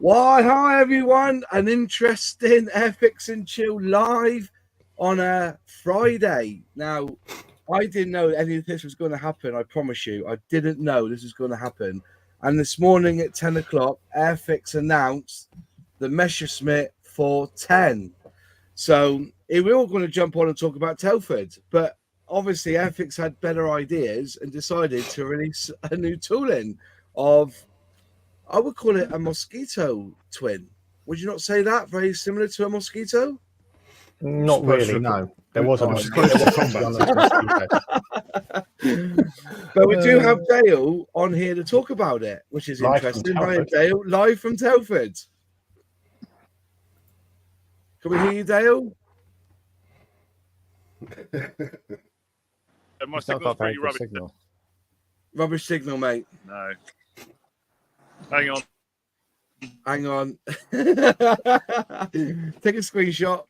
Why, hi everyone! An interesting Airfix and Chill live on a Friday. Now, I didn't know any of this was going to happen. I promise you, I didn't know this was going to happen. And this morning at 10 o'clock, Airfix announced the Messerschmitt Me410. So we're all going to jump on and talk about Telford, but obviously Airfix had better ideas and decided to release a new tooling of, I would call it a mosquito twin. Would you not say that? Very similar to a mosquito? Not really, no. There was a mosquito. But we do have Dale on here to talk about it, which is interesting. Hi, Dale, live from Telford. Can we hear you, Dale? My signal's pretty rubbish. Rubbish signal, mate. No. Hang on. Hang on. Take a screenshot.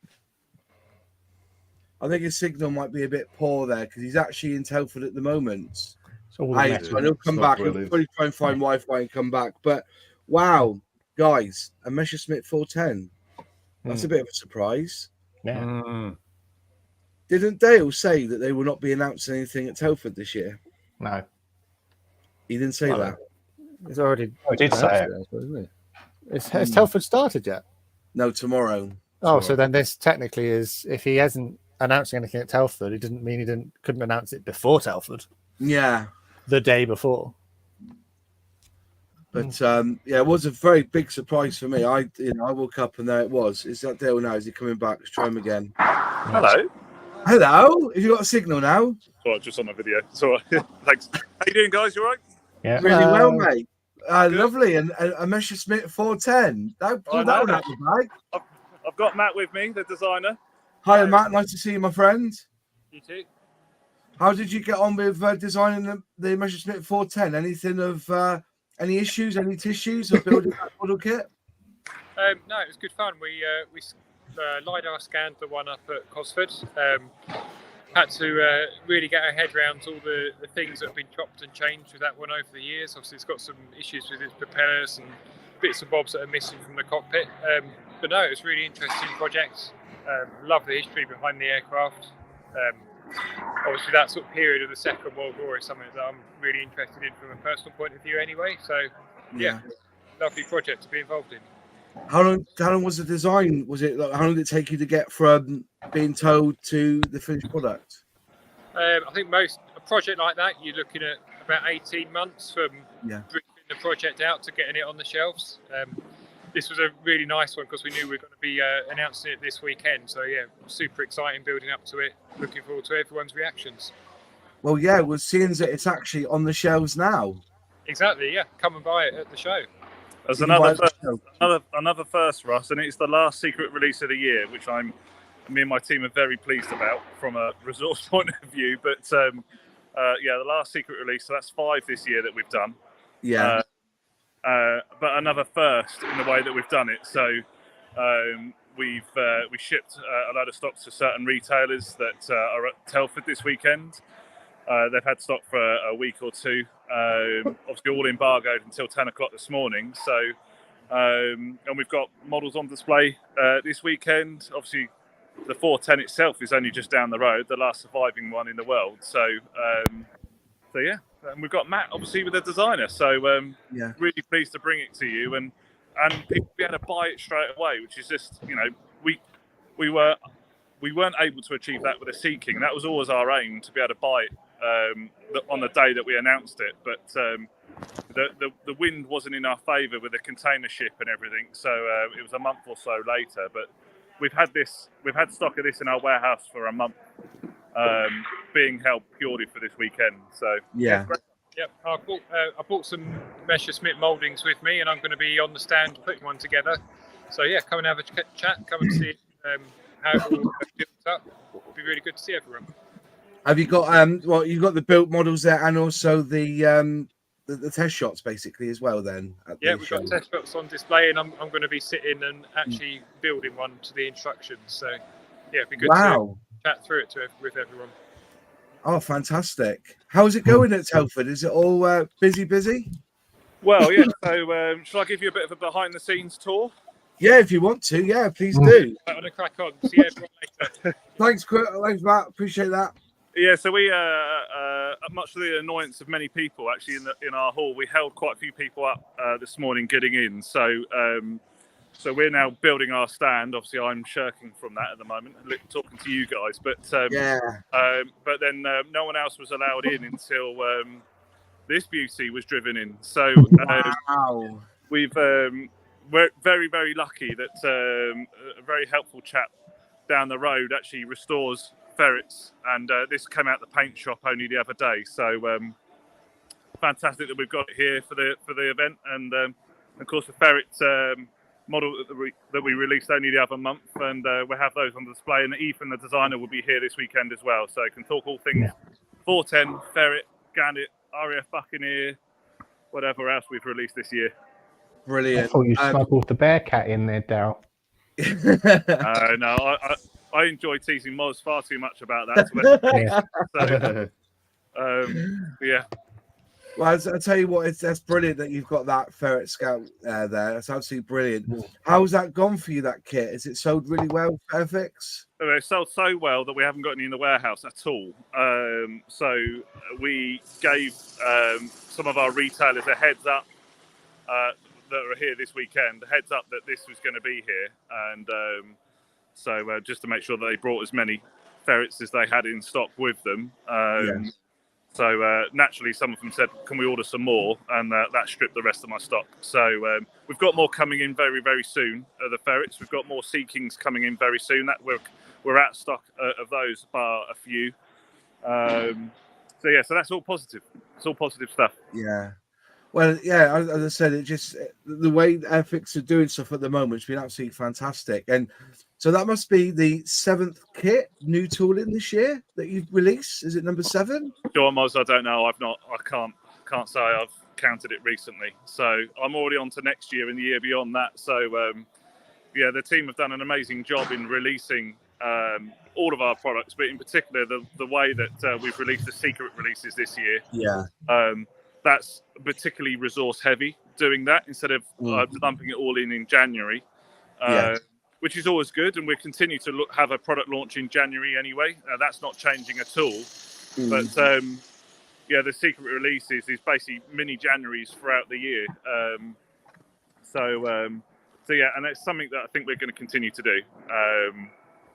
I think his signal might be a bit poor there because he's actually in Telford at the moment. So he'll come back. He'll probably try and find Wi-Fi and come back. But wow, guys, a Messerschmitt Me410. That's a bit of a surprise. Yeah. Didn't Dale say that they will not be announcing anything at Telford this year? No. He didn't say that. He's already. Oh, he did say it. Has Telford started yet? No, tomorrow. Oh, so then this technically is, if he hasn't announcing anything at Telford, it didn't mean he couldn't announce it before Telford. Yeah. The day before. But yeah, it was a very big surprise for me. I woke up and there it was. Is that Dale now? Is he coming back? Let's try him again. Hello. Hello. Have you got a signal now? Sorry, just on the video. Sorry. Thanks. How you doing, guys? You all right? Yeah. Really well, mate. Lovely. And a Messerschmitt Me410. Pull that one out of the bag. I've got Matt with me, the designer. Hi, Matt. Nice to see you, my friend. You too. How did you get on with designing the Messerschmitt Me410? Anything of any issues, any tissues of building that model kit? No, it was good fun. We LiDAR scanned the one up at Cosford. Had to really get our head around all the things that have been chopped and changed with that one over the years. Obviously, it's got some issues with its propellers and bits and bobs that are missing from the cockpit. But no, it was a really interesting project. Love the history behind the aircraft. Obviously, that sort of period of the Second World War is something that I'm really interested in from a personal point of view anyway. So, yeah, lovely project to be involved in. How long was the design? Was it how long did it take you to get from being told to the finished product? I think a project like that, you're looking at about 18 months from bringing the project out to getting it on the shelves. This was a really nice one because we knew we were going to be announcing it this weekend. So yeah, super exciting building up to it. Looking forward to everyone's reactions. Well, yeah, we're seeing that it's actually on the shelves now. Exactly, yeah. Come and buy it at the show. There's another first, Russ, and it's the last secret release of the year, which me and my team are very pleased about from a resource point of view. But the last secret release, so that's 5 this year that we've done. Yeah. But another first in the way that we've done it. So we shipped a load of stocks to certain retailers that are at Telford this weekend. They've had stock for a week or two. Obviously, all embargoed until 10 o'clock this morning. So, and we've got models on display this weekend. Obviously, the 410 itself is only just down the road, the last surviving one in the world. So, yeah. And we've got Matt, obviously, with the designer. So, really pleased to bring it to you and people be able to buy it straight away, which is just, we weren't able to achieve that with a Sea King. That was always our aim, to be able to buy it on the day that we announced it. But the wind wasn't in our favour with the container ship and everything. So it was a month or so later. But we've had stock of this in our warehouse for a month, being held purely for this weekend. So yeah. Yep, I bought some Messerschmitt mouldings with me, and I'm going to be on the stand putting one together. So yeah, come and have a chat. Come and see how it all builds up. It'll be really good to see everyone. Have you got you've got the built models there, and also the test shots basically as well? Then we've got test shots on display, and I'm going to be sitting and actually building one to the instructions. So yeah, it'd be good to chat through it with everyone. Oh, fantastic! How's it going at Telford? Is it all busy? Well, yeah. So, shall I give you a bit of a behind-the-scenes tour? Yeah, if you want to. Yeah, please do. I'm going to crack on. See everyone later. Thanks, Matt. Appreciate that. Yeah, so we, much to the annoyance of many people, actually, in our hall, we held quite a few people up this morning getting in. So, so we're now building our stand. Obviously, I'm shirking from that at the moment, talking to you guys. But but then no one else was allowed in until this beauty was driven in. So Wow. we're very, very lucky that a very helpful chap down the road actually restores ferrets, and this came out the paint shop only the other day. So fantastic that we've got it here for the event, and of course the ferret model that we released only the other month, and we'll have those on display. And Ethan, the designer, will be here this weekend as well, so can talk all things 410, ferret, gannet, RAF Buccaneer, whatever else we've released this year. Brilliant. I thought you smuggled the bear cat in there, Daryl. No, I enjoy teasing Moz far too much about that. Yeah. Well, I tell you what, that's brilliant that you've got that ferret scout there. That's absolutely brilliant. How's that gone for you, that kit? Is it sold really well for Airfix? It sold so well that we haven't got any in the warehouse at all. So we gave some of our retailers a heads up that are here this weekend, a heads up that this was going to be here. And so just to make sure that they brought as many ferrets as they had in stock with them. So naturally, some of them said, can we order some more? And that stripped the rest of my stock. So we've got more coming in very, very soon, the ferrets. We've got more Sea Kings coming in very soon. That we're out of stock of those, bar a few. So yeah, so that's all positive. It's all positive stuff. Yeah. Well, yeah, as I said, it just the way Airfix are doing stuff at the moment has been absolutely fantastic. And so that must be the 7th kit, new tooling this year that you've released. Is it number 7? Sure, Moz, I don't know. I can't say I've counted it recently. So I'm already on to next year and the year beyond that. So yeah, the team have done an amazing job in releasing all of our products, but in particular the way that we've released the secret releases this year. Yeah. That's particularly resource heavy, doing that instead of lumping it all in January, which is always good. And we continue to have a product launch in January anyway. That's not changing at all. But yeah, the secret releases is basically mini Januaries throughout the year. So yeah, and it's something that I think we're going to continue to do.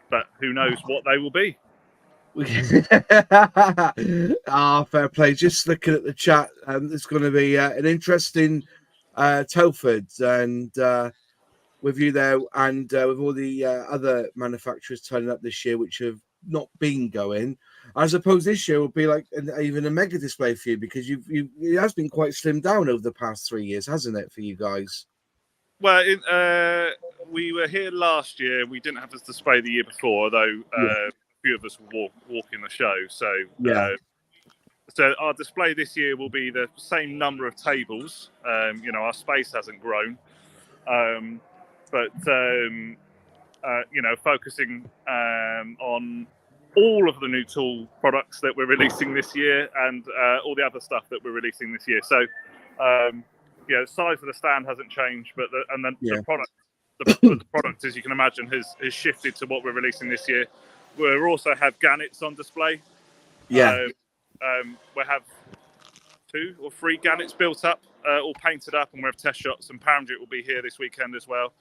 But who knows what they will be. Fair play. Just looking at the chat, it's going to be an interesting Telford and with you there, and with all the other manufacturers turning up this year, which have not been going. I suppose this year will be like even a mega display for you, because it has been quite slimmed down over the past 3 years, hasn't it, for you guys? Well, we were here last year. We didn't have this display the year before, though. A few of us were walking the show. So so our display this year will be the same number of tables. You know, our space hasn't grown, but you know, focusing on all of the new tool products that we're releasing this year, and all the other stuff that we're releasing this year. So yeah, the size of the stand hasn't changed, but the product, the product, as you can imagine, has shifted to what we're releasing this year. We'll also have gannets on display. We have 2 or 3 gannets built up, all painted up, and we have test shots. And Paramjit will be here this weekend as well.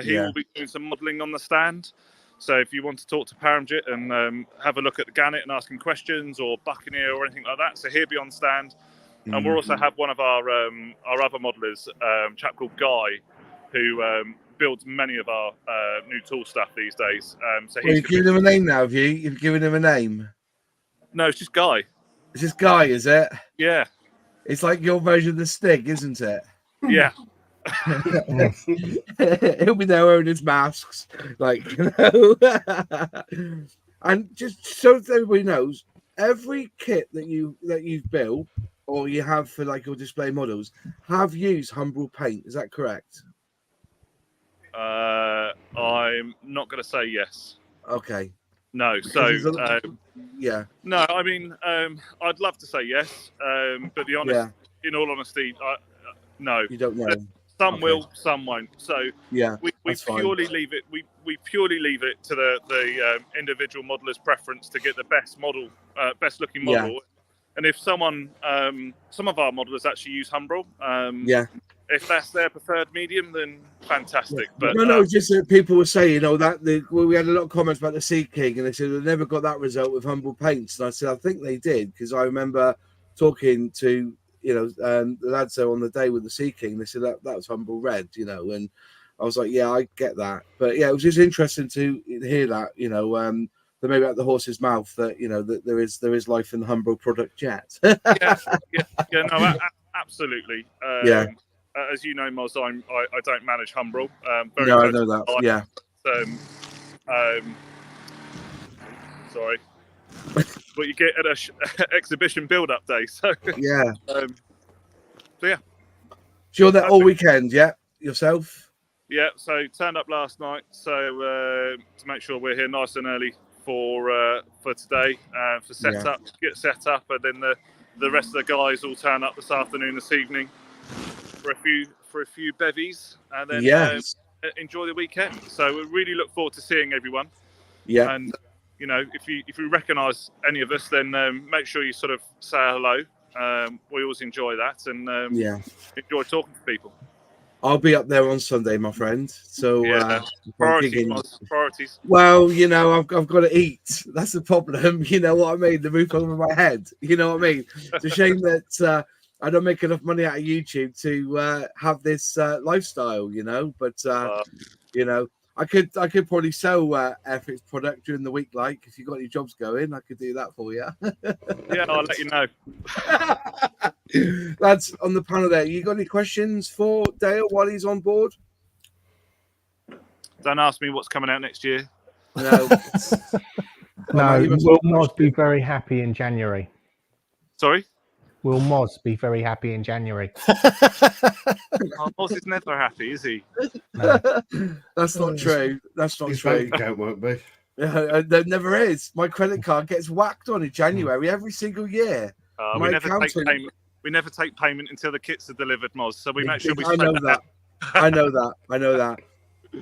He will be doing some modelling on the stand. So if you want to talk to Paramjit and have a look at the gannet and ask him questions, or Buccaneer or anything like that, so he'll be on stand. And we'll also have one of our other modelers, a chap called Guy, who builds many of our new tool stuff these days. So you've given him a name now, have you? You've given him a name? No, it's just Guy. It's just Guy, is it? Yeah. It's like your version of the Stig, isn't it? Yeah. He'll be there wearing his masks, like, you know. And just so that everybody knows, every kit that you've built or you have for like your display models have used Humbrol paint. Is that correct? I'm not going to say yes. Okay. No. So yeah. No, I mean, I'd love to say yes, but in all honesty, No, You don't know. Some Okay. will, some won't. So Yeah, we that's fine. purely leave it. We purely leave it to the individual modeller's preference to get the best model, best looking model. Yeah. And if someone, some of our modelers actually use Humbrol. Yeah. If that's their preferred medium, then fantastic. But No, just that people were saying, we had a lot of comments about the Sea King, and they said they never got that result with Humbrol paints. And I said, I think they did, because I remember talking to the lads there on the day with the Sea King. They said that was Humbrol red, and I was like, yeah, I get that. But yeah, it was just interesting to hear that, that maybe at the horse's mouth that that there is life in the Humbrol product yet. No, absolutely. Yeah. As you know, Moz, I don't manage Humbrol. No, I know that. Yeah. Sorry. What you get at a exhibition build-up day. So yeah. So yeah. So you're there all weekend, yeah? Yourself? Yeah. So turned up last night. So to make sure we're here nice and early for today for setup, get set up, and then the rest of the guys all turn up this afternoon, this evening for a few bevies, and then enjoy the weekend. So we really look forward to seeing everyone. Yeah. And if you recognise any of us, then make sure you sort of say hello. We always enjoy that, and enjoy talking to people. I'll be up there on Sunday, my friend. So priorities. Well, I've got to eat. That's the problem. You know what I mean? The roof over my head. You know what I mean? It's a shame that I don't make enough money out of YouTube to have this lifestyle. But I could probably sell Airfix product during the week. Like, if you've got any jobs going, I could do that for you. Yeah, I'll let you know. Lads, on the panel there, you got any questions for Dale while he's on board? Don't ask me what's coming out next year. No. No, will Moz be very happy in January? Sorry? Will Moz be very happy in January? Moz is never happy, is he? No. That's not true. That's not true. Bank account won't be. There never is. My credit card gets whacked on in January every single year. We never take payment until the kits are delivered, Moz. So we make sure we. I know that. I know that.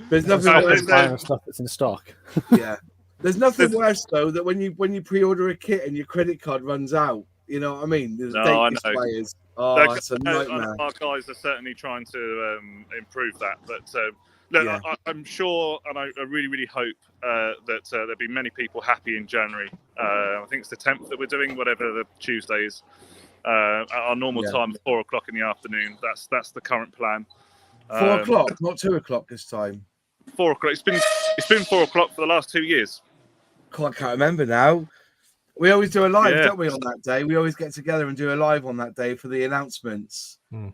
There's nothing worse than stuff that's in stock. Yeah. There's nothing worse though that when you pre-order a kit and your credit card runs out. You know what I mean? There's date expires. Oh, it's a nightmare. Our guys are certainly trying to improve that. But look, I'm sure, and I really, really hope that there'll be many people happy in January. I think it's the 10th that we're doing, whatever the Tuesday is. At our normal time, 4 o'clock in the afternoon. That's the current plan. 4 o'clock, not 2 o'clock this time. 4 o'clock. It's been 4 o'clock for the last 2 years. I can't remember now. We always do a live, don't we, on that day? We always get together and do a live on that day for the announcements. And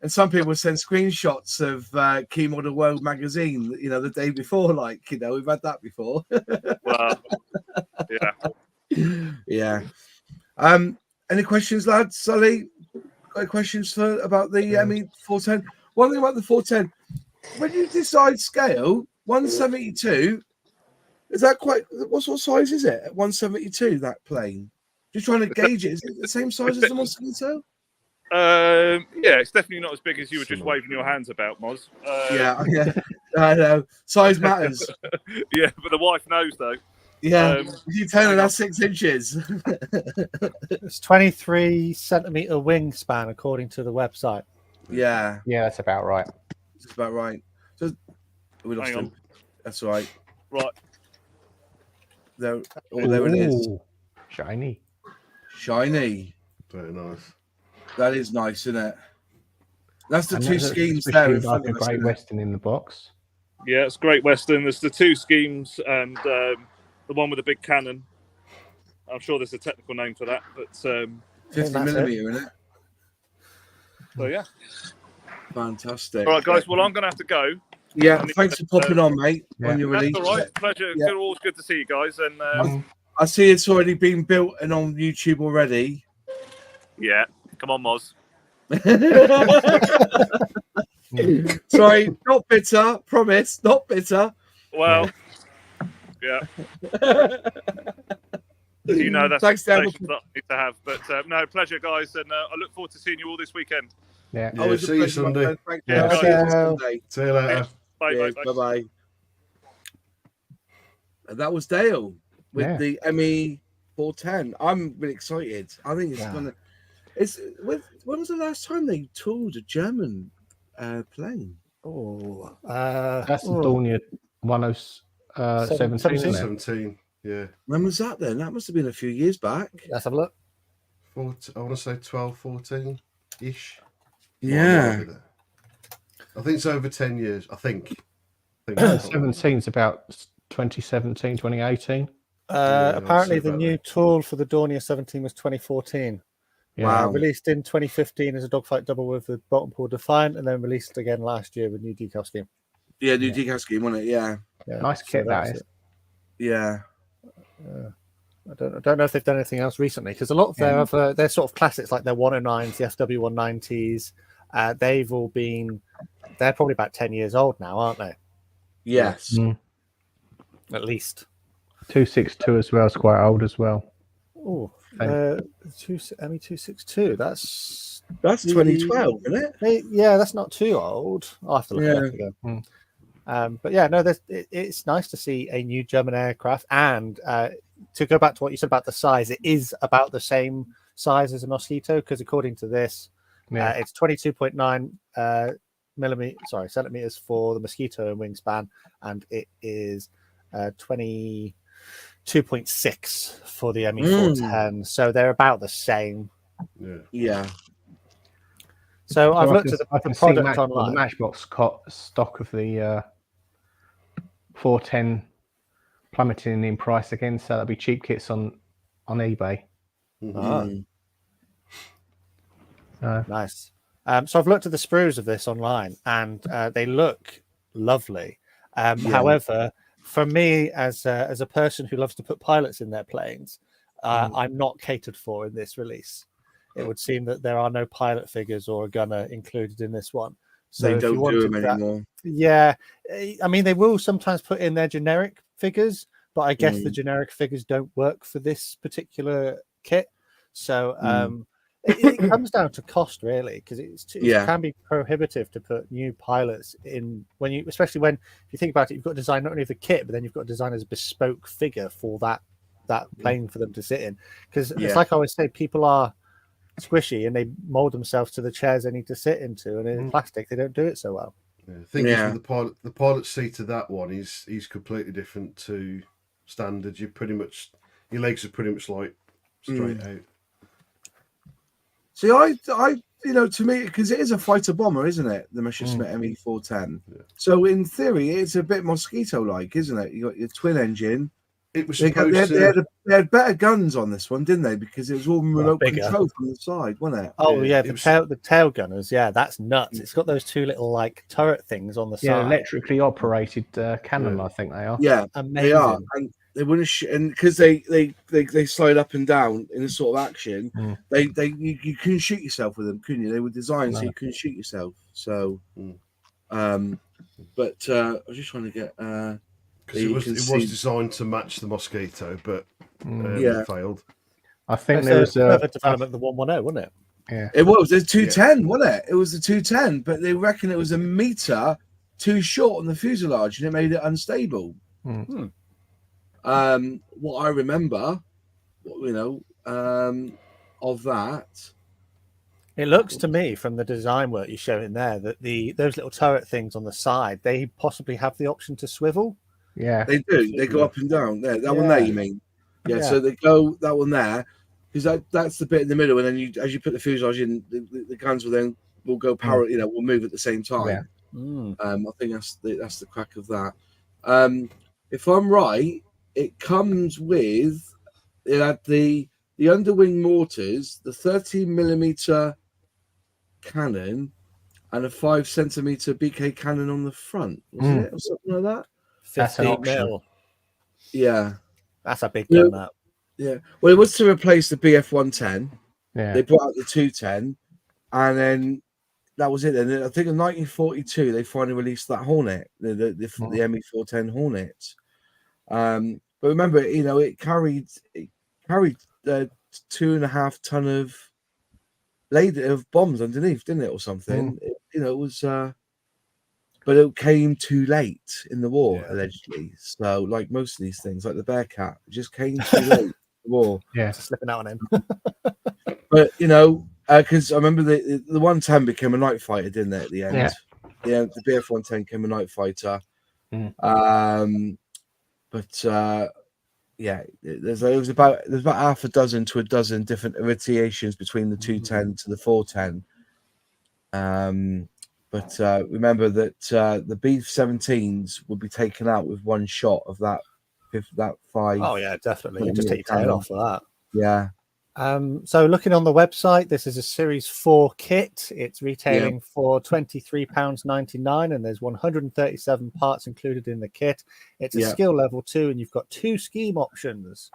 some people send screenshots of Key Model World magazine, the day before. Like, we've had that before. Well, yeah. Any questions, lads? Sully, got any questions about the Me410? One thing about the 410, when you decide scale, 172. Is that what sort of size is it at 172, that plane? Just trying to gauge it. Is it the same size as the 172? Yeah, it's definitely not as big as you were just waving your hands about, Moz. Yeah, I know. Size matters. Yeah, but the wife knows, though. Yeah, you tell her that's 6 inches. It's 23 centimeter wingspan, according to the website. Yeah. Yeah, that's about right. That's about right. So, we lost him. That's right. Right. There it is. Shiny. Very nice. That is nice, isn't it? That's the And two schemes there. Like a Great Western in the box. Yeah, it's Great Western. There's the 2 schemes and the one with the big cannon. I'm sure there's a technical name for that, but 50mm, isn't it? So yeah. Fantastic. All right, guys. Well, I'm going to have to go. Yeah, thanks for popping on, mate. On your release. That's all right. Pleasure. Yeah. Always good to see you guys. And I see it's already been built and on YouTube already. Yeah, come on, Moz. Sorry, not bitter. Promise, not bitter. Well, yeah. That's thanks, the conversation that I need to have. But no, pleasure, guys, and I look forward to seeing you all this weekend. Yeah. Yeah, Always a see you pleasure, my Sunday. friend. Thank you. Yeah. I'll see you Sunday. See you later. Bye. Bye bye. And that was Dale with the Me410. I'm really excited. I think it's gonna. It's when was the last time they toured a German plane? Oh, that's the Dornier 1017. 17. Yeah. When was that then? That must have been a few years back. Let's have a look. I want to say 12, 14 ish. Yeah. I think it's over 10 years. I think 17's about 2017, 2018. Apparently, the new tool for the Dornier 17 was 2014. Wow. Released in 2015 as a dogfight double with the bottom pull Defiant, and then released again last year with new decal scheme. Yeah, new decal scheme, wasn't it? Yeah. Nice kit, that is. Yeah. I don't know if they've done anything else recently, because a lot of their sort of classics, like their 109s, the FW190s, they've all been. They're probably about 10 years old now, aren't they? Yes. At least. 262 as well is quite old as well. Oh, ME262. That's 2012, isn't it? Yeah, that's not too old. I'll have to look it up again. But yeah, no, it's nice to see a new German aircraft. And to go back to what you said about the size, it is about the same size as a Mosquito, because according to this, it's 22.9 centimeters for the Mosquito and wingspan, and it is 22.6 for the Me410. So they're about the same. Yeah. So I've looked at the product online. online. The Matchbox stock of the 410 plummeting in price again, so that'll be cheap kits on eBay. Nice. So I've looked at the sprues of this online, and they look lovely. However, for me, as a person who loves to put pilots in their planes, I'm not catered for in this release. It would seem that there are no pilot figures or a gunner included in this one. So they don't do them anymore. Yeah, I mean, they will sometimes put in their generic figures, but I guess the generic figures don't work for this particular kit. So it comes down to cost, really, because it can be prohibitive to put new pilots in especially when, if you think about it, you've got to design not only the kit, but then you've got to design as a bespoke figure for that plane for them to sit in. Because it's like I always say, people are squishy and they mold themselves to the chairs they need to sit into, and in plastic they don't do it so well. The thing is with the pilot seat of that one is completely different to standard. Your legs are pretty much like straight out. See, I to me, because it is a fighter bomber, isn't it? The Messerschmitt Me410. Yeah. So in theory, it's a bit Mosquito-like, isn't it? You got your twin engine. It was they had better guns on this one, didn't they? Because it was all remote control from the side, wasn't it? Oh yeah, the tail gunners. Yeah, that's nuts. It's got those two little like turret things on the side. Yeah, electrically operated cannon. I think they are. Yeah, amazing. They are, and they wouldn't. And because they slide up and down in a sort of action, you couldn't shoot yourself with them, couldn't you? They were designed so you couldn't shoot yourself. So, but I was just trying to get. Because it was designed to match the Mosquito, but it failed. I think there was a development of the 110, wasn't it? Yeah, it was. There's 210, wasn't it? It was the 210, but they reckon it was a meter too short on the fuselage, and it made it unstable. What I remember, of that. It looks to me from the design work you show in there that those little turret things on the side, they possibly have the option to swivel. Yeah, they do. They go up and down. There, that one there, you mean? Yeah. So they go that one there, because that's the bit in the middle, and then as you put the fuselage in, the guns will go parallel. Will move at the same time. Yeah. I think that's the crack of that. If I'm right, it comes with the underwing mortars, the 13mm cannon, and a 5cm BK cannon on the front, wasn't it, or something like that? 15 mil. Yeah, that's a big gun. That. Yeah. Well, it was to replace the BF110. Yeah. They brought out the 210, and then that was it. And I think in 1942 they finally released that Hornet, the Me410 Hornet. But remember, it carried 2.5 ton of laid it with bombs underneath, didn't it, or something? It was, but it came too late in the war, allegedly. So, like most of these things, like the Bearcat, it just came too late in the war. Yeah, just slipping out on him. But because I remember the 110 became a night fighter, didn't it? At the end, the BF 110 became a night fighter. There's about half a dozen to a dozen different variations between the 210 to the 410. Remember that the B-17s would be taken out with one shot of that 5. Oh yeah, definitely. You just take your tail off for that. Yeah. So looking on the website, this is a Series 4 kit. It's retailing for £23.99, and there's 137 parts included in the kit. It's a skill level 2, and you've got 2 scheme options.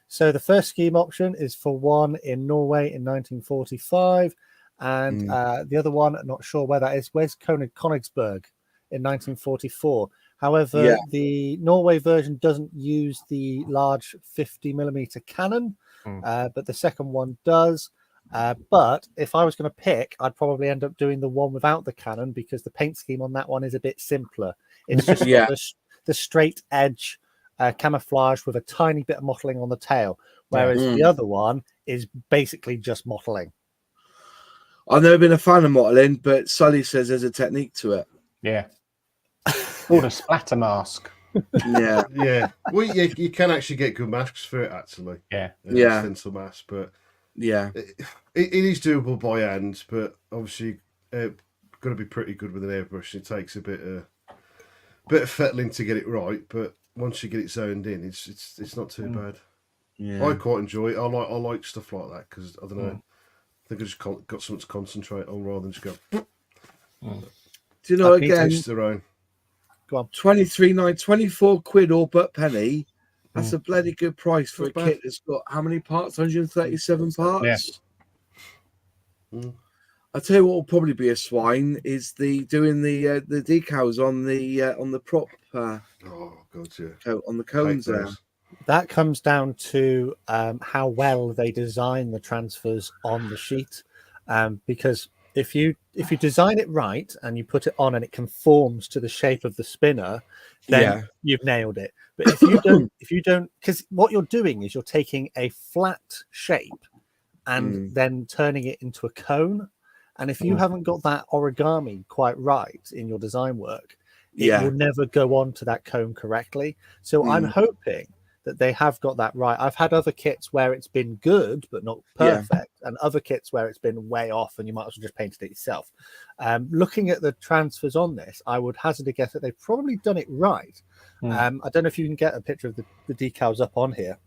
So the first scheme option is for one in Norway in 1945, and the other one, I'm not sure where that is. Where's Königsberg in 1944? However, the Norway version doesn't use the large 50mm cannon. But the second one does. But if I was going to pick, I'd probably end up doing the one without the cannon, because the paint scheme on that one is a bit simpler. It's just got the straight edge camouflage with a tiny bit of mottling on the tail, whereas the other one is basically just mottling. I've never been a fan of mottling, but Sully says there's a technique to it. Yeah. Called a splatter mask. Yeah. Well, you can actually get good masks for it, actually. Stencil mask, but it is doable by hand. But obviously, got to be pretty good with an airbrush. It takes a bit of fettling to get it right, but once you get it zoned in, it's not too bad. Yeah. I quite enjoy it. I like stuff like that, because I don't know. I think I just got something to concentrate on rather than just go. Do you know, again, their own. Go on. 24 quid all but penny. That's a bloody good price for a kit that's got how many parts? 137 parts. I'll tell you what will probably be a swine is doing the decals on the prop. On the cones there. That comes down to how well they design the transfers on the sheet, because if you design it right and you put it on and it conforms to the shape of the spinner, then you've nailed it. But if you don't, because what you're doing is you're taking a flat shape and then turning it into a cone. And if you haven't got that origami quite right in your design work, it will never go on to that cone correctly. So I'm hoping that they have got that right. I've had other kits where it's been good but not perfect, and other kits where it's been way off and you might as well just painted it yourself. Looking at the transfers on this, I would hazard a guess that they've probably done it right. I don't know if you can get a picture of the decals up on here.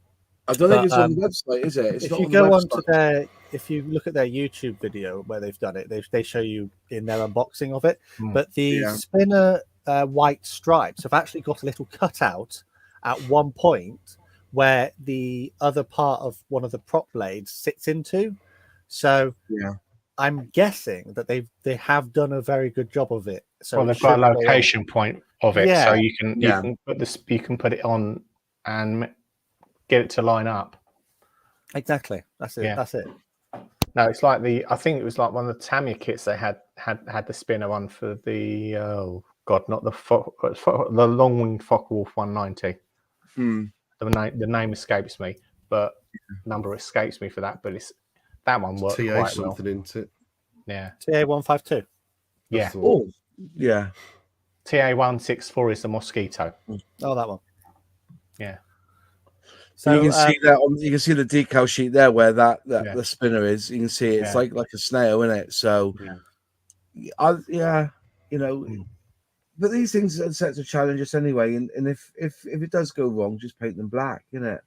I don't think it's on the website, is it? If you go on to if you look at their YouTube video where they've done it, they show you in their unboxing of it. But the spinner white stripes have actually got a little cutout at one point where the other part of one of the prop blades sits into. So I'm guessing that they have done a very good job of it. So they've got a location point of it, so you can put it on and get it to line up. Exactly. That's it. Yeah. That's it. No, it's like I think it was like one of the Tamiya kits they had the spinner on for the not the long winged Focke-Wulf 190. The name escapes me, but number escapes me for that. But that one worked TA quite something well. into it. Yeah. TA 152. Yeah. Oh, yeah. TA 164 is the Mosquito. Oh, that one. Yeah. So you can see that you can see the decal sheet there where the spinner is. You can see it's like a snail, isn't it? So but these things are set to challenge us anyway. And if it does go wrong, just paint them black, innit?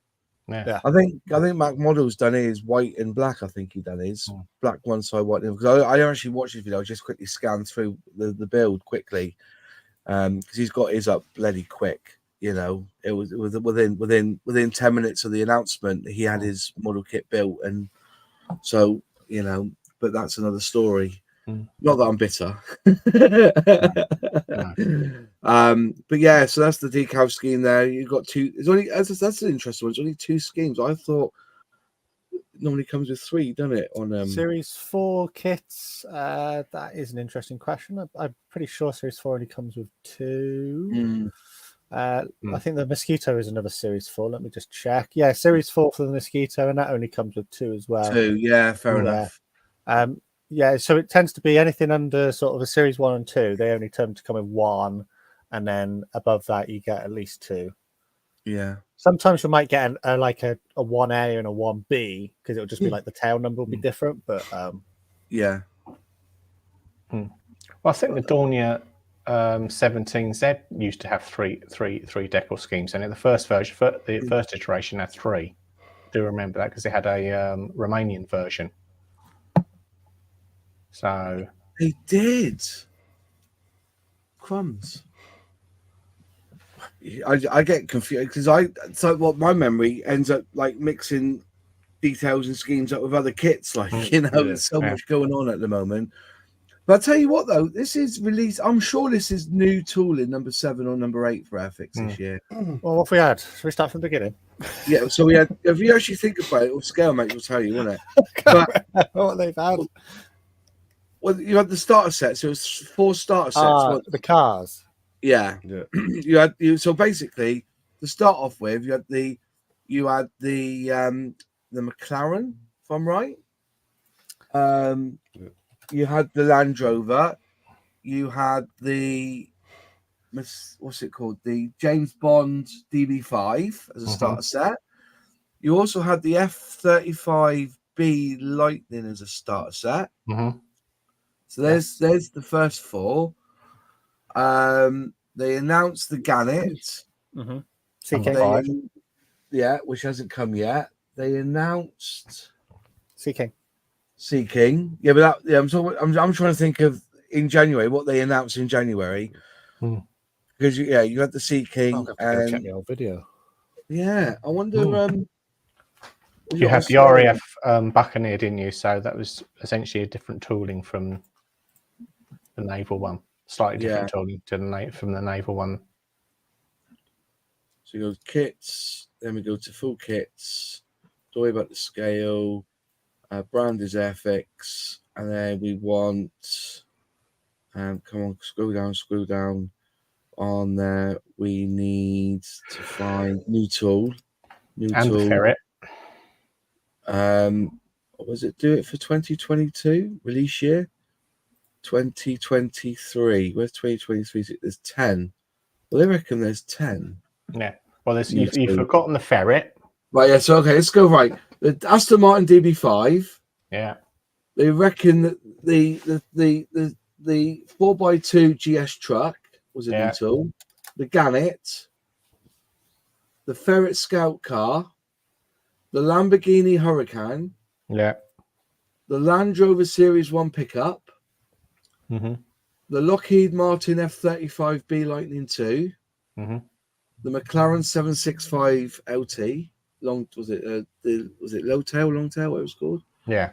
Yeah. I think Mac Model's done his white and black. I think he done his black one side white. Because I actually watched his video. I just quickly scanned through the build quickly because he's got his up bloody quick. You know, it was within 10 minutes of the announcement, he had his model kit built, and so but that's another story. Not that I'm bitter. But yeah, so that's the decal scheme there. You've got two. That's an interesting one. It's only two schemes. I thought normally comes with 3, doesn't it? On Series 4 kits. That is an interesting question. I'm pretty sure Series 4 only comes with 2. I think the Mosquito is another Series 4. Let me just check. Yeah, Series 4 for the Mosquito, and that only comes with 2 as well. 2, yeah, fair enough. Yeah, so it tends to be anything under sort of a Series 1 and 2. They only tend to come in 1, and then above that you get at least 2. Yeah. Sometimes you might get like a 1A and a 1B because it'll just be like the tail number will be different. But yeah. Well, I think the Dornier 17Z used to have three decal schemes in it. The first version, the first iteration had 3. I do remember that because they had a Romanian version. So they did. Crumbs. I get confused because what my memory ends up like mixing details and schemes up with other kits. Like there's so much going on at the moment. But I'll tell you what, though, this is released. I'm sure this is new tooling, number 7 or number 8 for Airfix this year. Well, what have we had? Should we start from the beginning? Yeah, so we had. If you actually think about it, scale mate will tell you, won't it? But what they've had. Well, you had the starter set, so it was 4 starter sets. The cars. Yeah. So basically, to start off with, you had the McLaren, if I'm right. You had the Land Rover. You had what's it called? The James Bond DB5 as a starter set. You also had the F-35B Lightning as a starter set. So there's the first 4. They announced the Gannet. Which hasn't come yet. They announced Sea King. Yeah, but I'm trying to think of in January what they announced in January. Because you had the Sea King. And check the old video. Yeah, I wonder. You had the RAF Buccaneer, didn't you? So that was essentially a different tooling from the naval one. Slightly different tooling from the naval one. So you go to kits, then we go to full kits. Don't worry about the scale. Brand is Airfix, and then we want. Come on, scroll down. On there, we need to find new tool. The ferret. What was it? Do it for 2022 release year. 2023. Where's 2023? There's 10. Well, they reckon there's 10. Yeah. Well, you've forgotten the ferret. Right. Yeah. So okay, let's go right. The Aston Martin DB5. Yeah. They reckon that the 4x2 GS truck was a new tool. The Gannet. The Ferret Scout car. The Lamborghini Huracan. Yeah. The Land Rover Series 1 pickup. The Lockheed Martin F-35B Lightning 2. The McLaren 765 LT. Was it low tail, long tail, what it was called? Yeah.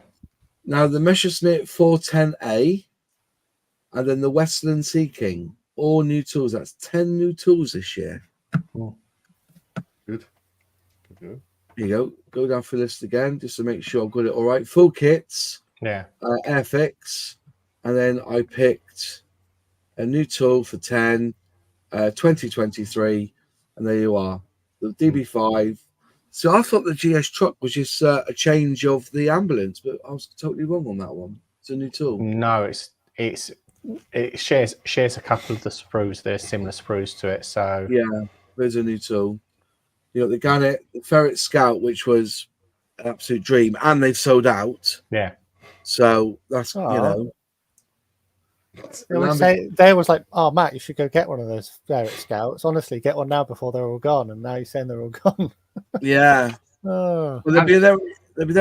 Now the Messerschmitt Me410a. And then the Westland Sea King. All new tools. That's 10 new tools this year. Good. Here you go. Go down for the list again, just to make sure I've got it all right. Full kits. Yeah. Airfix. And then I picked a new tool for 10, 2023. And there you are. The DB5. So I thought the GS truck was just a change of the ambulance, but I was totally wrong on that one. It's a new tool. No, it shares a couple of the sprues. There's similar sprues to it. So yeah, there's a new tool. You know, the Gannet, the Ferret Scout, which was an absolute dream, and they've sold out. Yeah. So that's They was like, "Oh, Matt, you should go get one of those Ferret Scouts. Honestly, get one now before they're all gone." And now you're saying they're all gone. Yeah. Well, they'll be there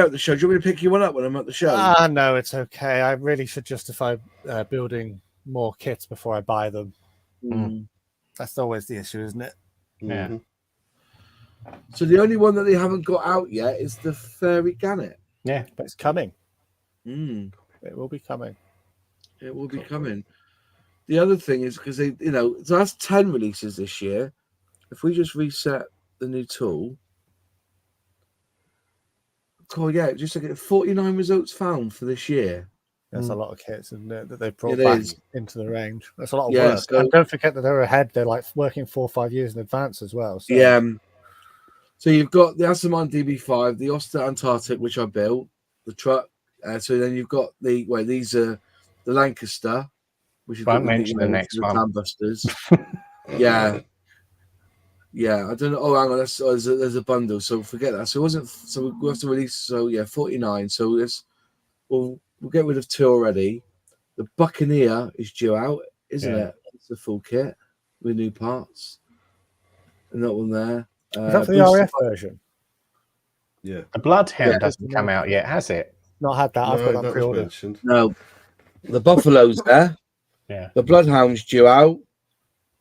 at the show. Do you want me to pick you one up when I'm at the show? No, it's okay. I really should justify building more kits before I buy them. That's always the issue, isn't it? Yeah. So the only one that they haven't got out yet is the Fairy Gannet. Yeah, but it's coming. It will be coming. It will be coming. The other thing is because so that's 10 releases this year. If we just reset the new tool, Oh yeah, just like 49 results found for this year. That's a lot of kits that they've brought back into the range. That's a lot of work. So, and don't forget that they're ahead. They're like working 4 or 5 years in advance as well. So. Yeah. So you've got the Asamon DB5, the Oster Antarctic, which I built, the truck. So then you've got these are the Lancaster, which is Won't mention the next one. Busters. Yeah. Yeah, I don't know. Oh, hang on. There's a bundle, so forget that. So it wasn't. So we have to release. So yeah, 49. So we'll get rid of 2 already. The Buccaneer is due out, isn't it? It's the full kit with new parts. And that one there. Is that for the RF version? Yeah. The Bloodhound hasn't come out yet, has it? Not had that. I've got that pre-ordered. No. The Buffalo's there. Yeah. The Bloodhound's due out.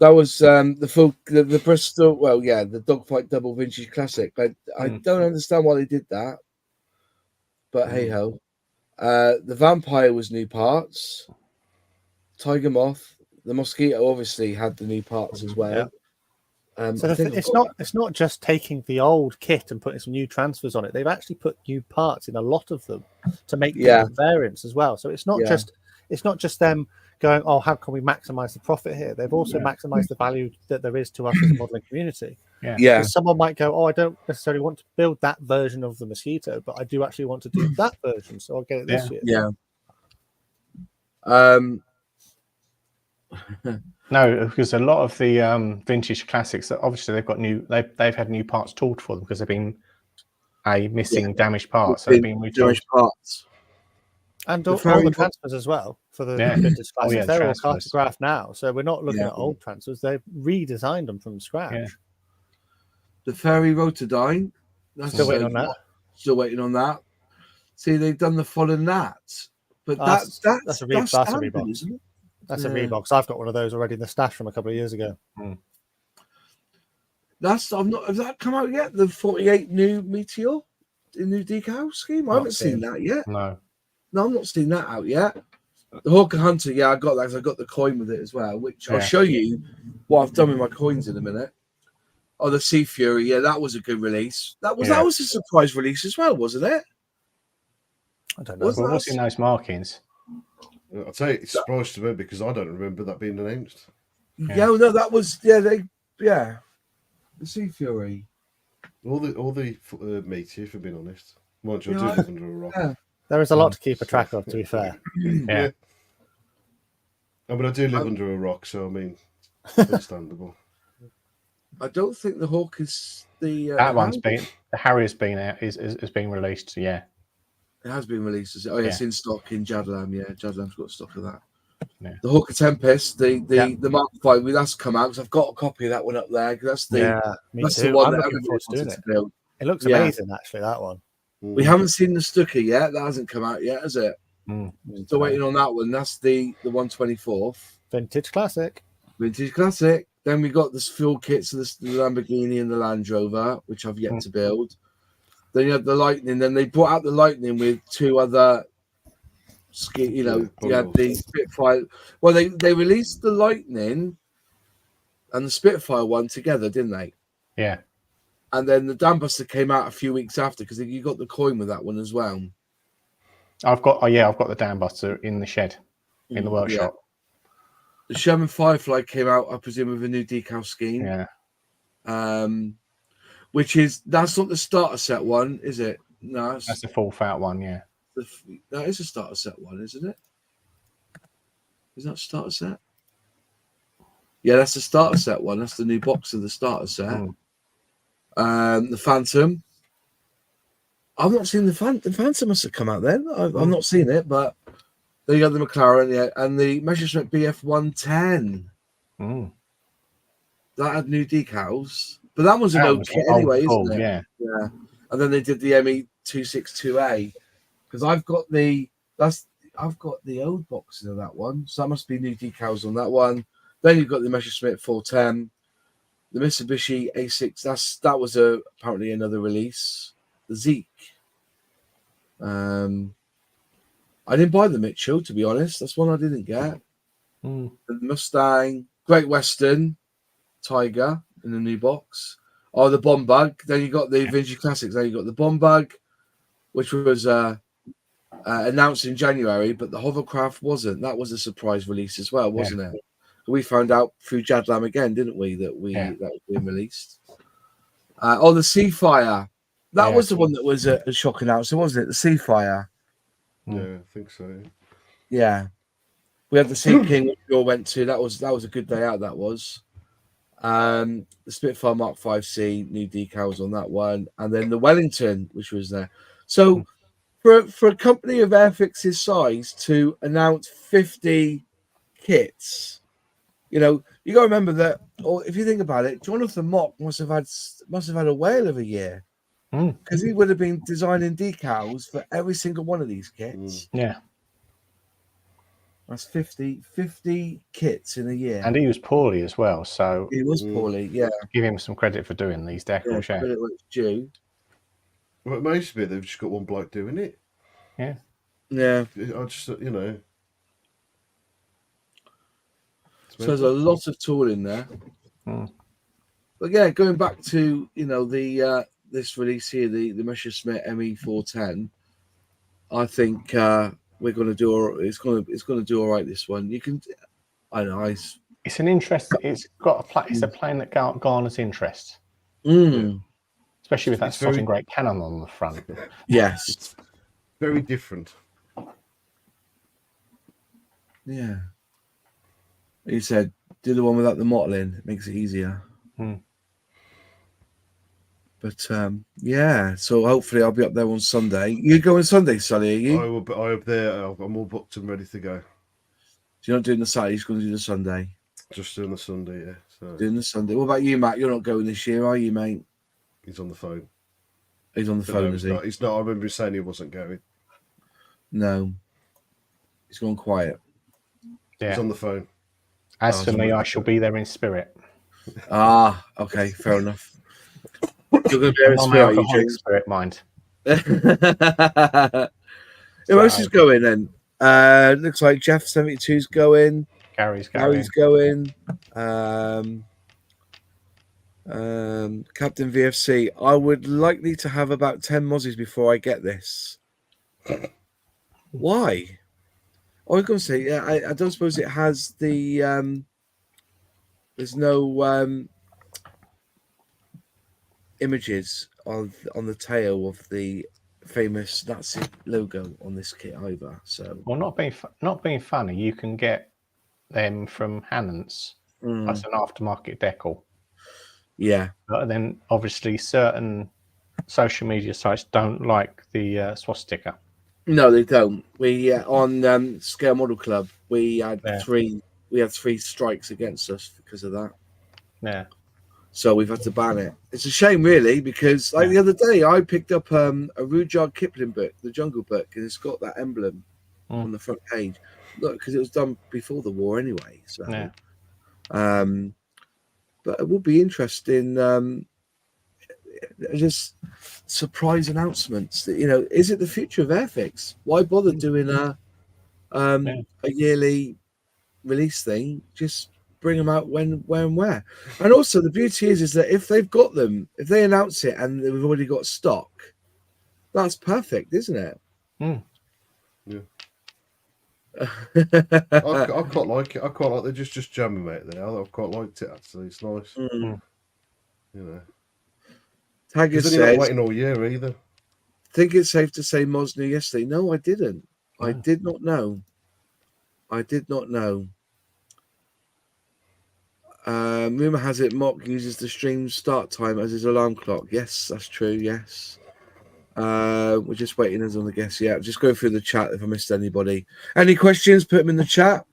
That was the Bristol. Well, yeah, the Dogfight Double Vintage Classic. I don't understand why they did that. But hey ho. The Vampire was new parts. Tiger Moth. The Mosquito obviously had the new parts as well. Yeah. So it's not just taking the old kit and putting some new transfers on it. They've actually put new parts in a lot of them to make different variants as well. So it's not just them going, oh, how can we maximize the profit here? They've also maximized the value that there is to us as a modeling community. Yeah. Someone might go, oh, I don't necessarily want to build that version of the Mosquito, but I do actually want to do that version, so I'll get it this year. Yeah. No, because a lot of the vintage classics, obviously they've had new parts tooled for them because they've been missing damaged parts. So they've been retooled. Parts. And all the transfers as well for the vintage classics. They're all cartographed now, so we're not looking at old transfers. They've redesigned them from scratch. Yeah. The Fairy Rotodyne. Still waiting on that. Still waiting on that. See, they've done the Fallen Gnat, but that's a Reebok, isn't it? That's a Reebok. I've got one of those already in the stash from a couple of years ago. Has that come out yet? The 48 new Meteor, the new decal scheme. I haven't seen that yet. No, I'm not seen that out yet. The Hawker Hunter, I got that because I got the coin with it as well, which I'll show you what I've done with my coins in a minute. Oh, the Sea Fury, that was a good release. That was a surprise release as well, wasn't it? I don't know. What's in those markings? I'll tell you, it's a surprise to me because I don't remember that being announced. No, that was the Sea Fury. All the Meteor, if I've been honest. Mind you, I do live under a rock. Yeah. There is a lot to keep a track of, to be fair. Yeah. I mean, I do live under a rock, so I mean, understandable. I don't think the Hawk is the Harrier's been out, is being released. Yeah. It has been released. It's in stock in Jadlam. Yeah, Jadlam's got stock of that. Yeah. The Hawker Tempest, the Mark V, that's come out because I've got a copy of that one up there. That's the one that everybody wanted to build. It looks amazing, actually. That one. We haven't seen the Stucker yet. That hasn't come out yet, has it? Still waiting on that one. That's the 124th Vintage Classic. Then we got the fuel kits of the Lamborghini and the Land Rover, which I've yet to build. Then you had the Lightning. Then they brought out the Lightning with 2 other, you had the Spitfire. Well, they released the Lightning and the Spitfire one together, didn't they? Yeah. And then the Dambuster came out a few weeks after because you got the coin with that one as well. I've got the Dambuster in the shed, in the workshop. Yeah. The Sherman Firefly came out, I presume, with a new decal scheme. Yeah. That's not the starter set one, is it? No, that's the full fat one. Yeah. That is a starter set one, isn't it? Is that starter set? Yeah, that's the starter set one. That's the new box of the starter set. The Phantom. I've not seen the Phantom. The Phantom must have come out then. I've not seen it, but there you got the McLaren, and the Messerschmitt BF110. That had new decals, but that was an old kit anyway, isn't it? Yeah. And then they did the ME262A because I've got the old boxes of that one, so that must be new decals on that one. Then you've got the Messerschmitt 410, the Mitsubishi A6. That was apparently another release. The Zeke. I didn't buy the Mitchell, to be honest. That's one I didn't get. The Mustang, Great Western, Tiger in the new box. Oh, the Bomb Bug. Then you got the Vintage Classics. Then you got the Bomb Bug, which was announced in January, but the hovercraft wasn't. That was a surprise release as well, wasn't it? We found out through Jadlam again, didn't we, that that was being released. Oh, the Seafire. That was the one that was a shock announcement, wasn't it? The Seafire. Yeah, I think so. Yeah. We had the Sea King, which we all went to. That was a good day out, that was. The Spitfire Mark 5C, new decals on that one. And then the Wellington, which was there. So for a company of Airfix's size to announce 50 kits, you know, you got to remember that, or if you think about it, Jonathan Mock must have had a whale of a year, because he would have been designing decals for every single one of these kits. Yeah, that's 50 kits in a year, and he was poorly as well. So he was poorly. Yeah, give him some credit for doing these decals. Yeah, it was due. Well, it may be they've just got one bloke doing it. Yeah. I just, you know. So there's a lot of tool in there. But yeah, going back to, you know, the this release here, the Messerschmitt Me410, I think we're going to do. It's going to do all right. This one, you can. I know. It's an interest. It's got it's a plane that garners interest. Especially with that sovereign great cannon on the front. Yes. It's very different. Yeah. He said, do the one without the mottling. It makes it easier. But, yeah. So hopefully I'll be up there on Sunday. You go on Sunday, Sully, are you? I will be there. I'm all booked and ready to go. So you're not doing the Saturday, you're going to do the Sunday? Just doing the Sunday, yeah. So. Doing the Sunday. What about you, Matt? You're not going this year, are you, mate? He's on the phone. He's on the phone, is he? He's not. I remember saying he wasn't going. No. He's gone quiet. Yeah. He's on the phone. As for me, I shall be there in spirit. Ah, okay, fair enough. You're going to be there in spirit, you James? Spirit mind. Who else is going then? Looks like Jeff 72's going. Gary's going. Captain VFC. I would likely to have about 10 mozzies before I get this. Why? I was going to say, yeah, I don't suppose it has the. There's no images on the tail of the famous Nazi logo on this kit either. So, well, not being funny, you can get them from Hannon's as an aftermarket decal. Yeah, but then obviously certain social media sites don't like the swastika. No, they don't. We on Scale Model Club, we had three strikes against us because of that. Yeah. So we've had to ban it. It's a shame, really, because like the other day, I picked up a Rudyard Kipling book, the Jungle Book, and it's got that emblem on the front page. Look, because it was done before the war anyway. So, but it will be interesting. Just surprise announcements that, you know, is it the future of Airfix? Why bother doing a yearly release thing? Just bring them out when and where. And also the beauty is that if they've got them, if they announce it and we've already got stock, that's perfect, isn't it? Yeah. I quite like it. I quite like they just jamming out there. I've quite liked it actually. It's nice. You know. Tagger says, not waiting all year either. Think it's safe to say Moz knew yesterday? No, I didn't. I did not know. I did not know. Rumor has it Mock uses the stream start time as his alarm clock. Yes, that's true. Yes. We're just waiting as on the guess. Yeah, just go through the chat if I missed anybody. Any questions? Put them in the chat.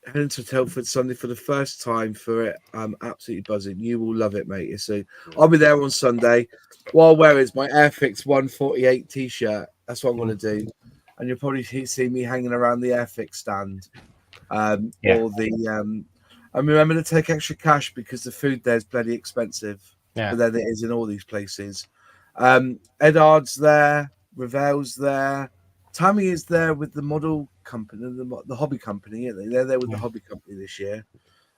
Heading to Telford Sunday for the first time for it. I'm absolutely buzzing. You will love it, mate. So I'll be there on Sunday. What I'll wear is my Airfix 148 t-shirt. That's what I'm going to do. And you'll probably see me hanging around the Airfix stand. Or the and remember to take extra cash because the food there is bloody expensive. But then it is in all these places. Edard's there, Ravel's there, Tammy is there with the model company, the hobby company. They're there with the hobby company this year.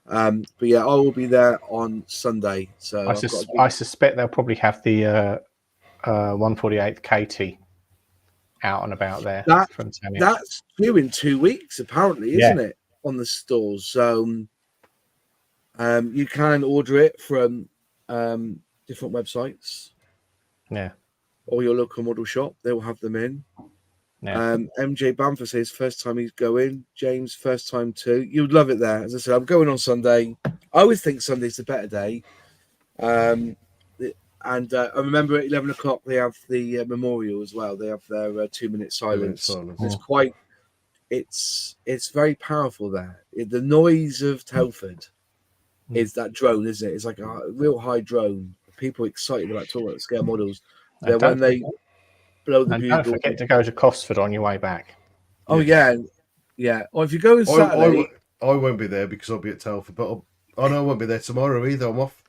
But yeah, I will be there on Sunday. So I suspect they'll probably have the 148 KT out and about there from Tamiya. That's due in 2 weeks, apparently, isn't it? On the stores. So you can order it from different websites. Yeah. Or your local model shop. They will have them in. Yeah. MJ Bamford says first time he's going. James, first time too. You'd love it there. As I said, I'm going on Sunday. I always think Sunday's a better day. And I remember at 11 o'clock they have the memorial as well. They have their 2-minute silence. It's very powerful there. The noise of Telford is that drone, isn't it? It's like a real high drone. People are excited about talking about scale models. When they blow the bugle. Don't forget to go to Cosford on your way back. Oh yeah. Or if you go on Saturday, I won't be there because I'll be at Telford, but I won't be there tomorrow either. I'm off.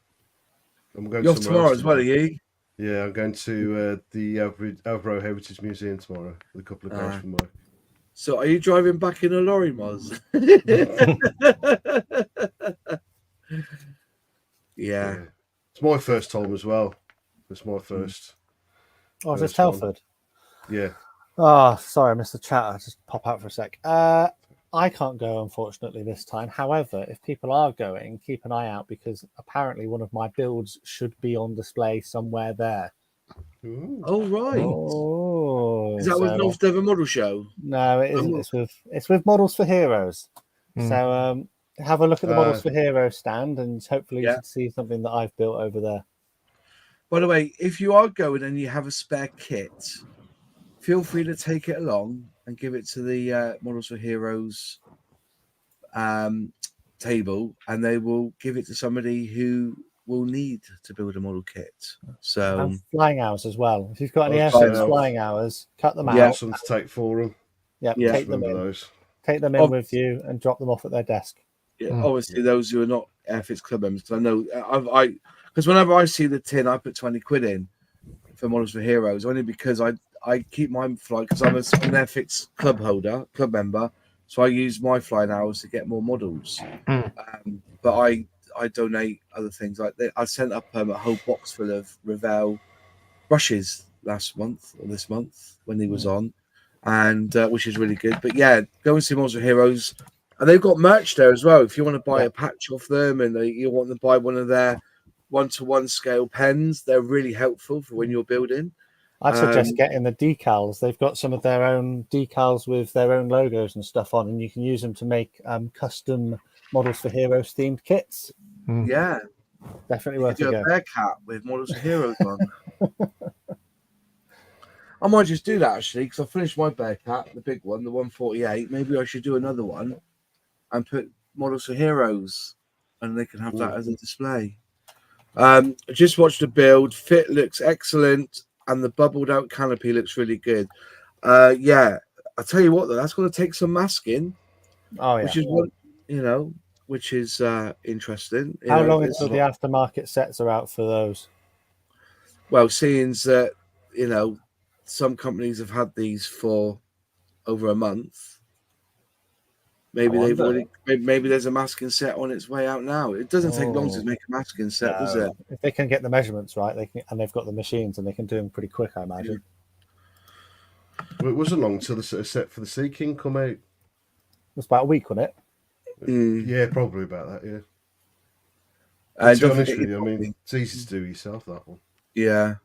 I'm going. You're off tomorrow as well, are you? Yeah, I'm going to the Alvaro Heritage Museum tomorrow with a couple of guys from work. So, are you driving back in a lorry, Moz? Yeah. It's my first time as well. It's my first. Oh, is it Telford? Yeah. Oh, sorry, I missed the chat. I'll just pop out for a sec. I can't go, unfortunately, this time. However, if people are going, keep an eye out because apparently one of my builds should be on display somewhere there. Ooh. Oh, right. Oh, is that with North Devon Model Show? No, it isn't. It's with Models for Heroes. So have a look at the Models for Heroes stand and hopefully you can see something that I've built over there. By the way, if you are going and you have a spare kit, feel free to take it along and give it to the Models for Heroes table, and they will give it to somebody who will need to build a model kit. So and flying hours as well. If you've got any Airfix flying hours, cut them out. Some to take for them. Take them in. Take them in with you and drop them off at their desk. Yeah, obviously those who are not Airfix club members, because I know because whenever I see the tin, I put 20 quid in for Models for Heroes, only because I keep my flight because I'm an Airfix club member, so I use my flying hours to get more models. But I donate other things like I sent up a whole box full of Revell brushes last month or this month when he was on, and which is really good. But yeah, go and see Models for Heroes. And they've got merch there as well. If you want to buy a patch off them and you want to buy one of their 1-to-1 scale pens, they're really helpful for when you're building. I'd suggest getting the decals. They've got some of their own decals with their own logos and stuff on, and you can use them to make custom Models for Heroes themed kits. Yeah. Definitely worth it. Do a bear cat with Models for Heroes on. I might just do that actually, because I finished my bear cat, the big one, the 148. Maybe I should do another one and put Models for Heroes, and they can have that as a display. I just watched a build. Fit looks excellent, and the bubbled out canopy looks really good. Yeah, I'll tell you what though, that's going to take some masking. Oh yeah, which is which is interesting. How long until the aftermarket sets are out for those? Well, seeing that some companies have had these for over a month. Maybe maybe there's a masking set on its way out now. It doesn't take long to make a masking set, does it? If they can get the measurements right, and they've got the machines, and they can do them pretty quick, I imagine. Well, it wasn't long until the set for the Sea King come out. It was about a week, wasn't it? Yeah, probably about that. Yeah. To be honest with you, I mean, it's easy to do yourself, that one. Yeah.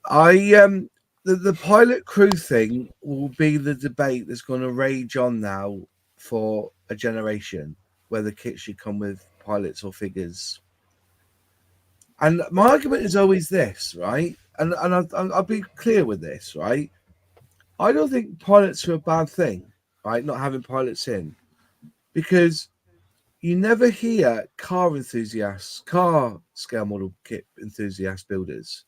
The pilot crew thing will be the debate that's going to rage on now for a generation, whether kits should come with pilots or figures. And my argument is always this, right? And I'll be clear with this, right? I don't think pilots are a bad thing, right? Not having pilots in, because you never hear car scale model kit enthusiast builders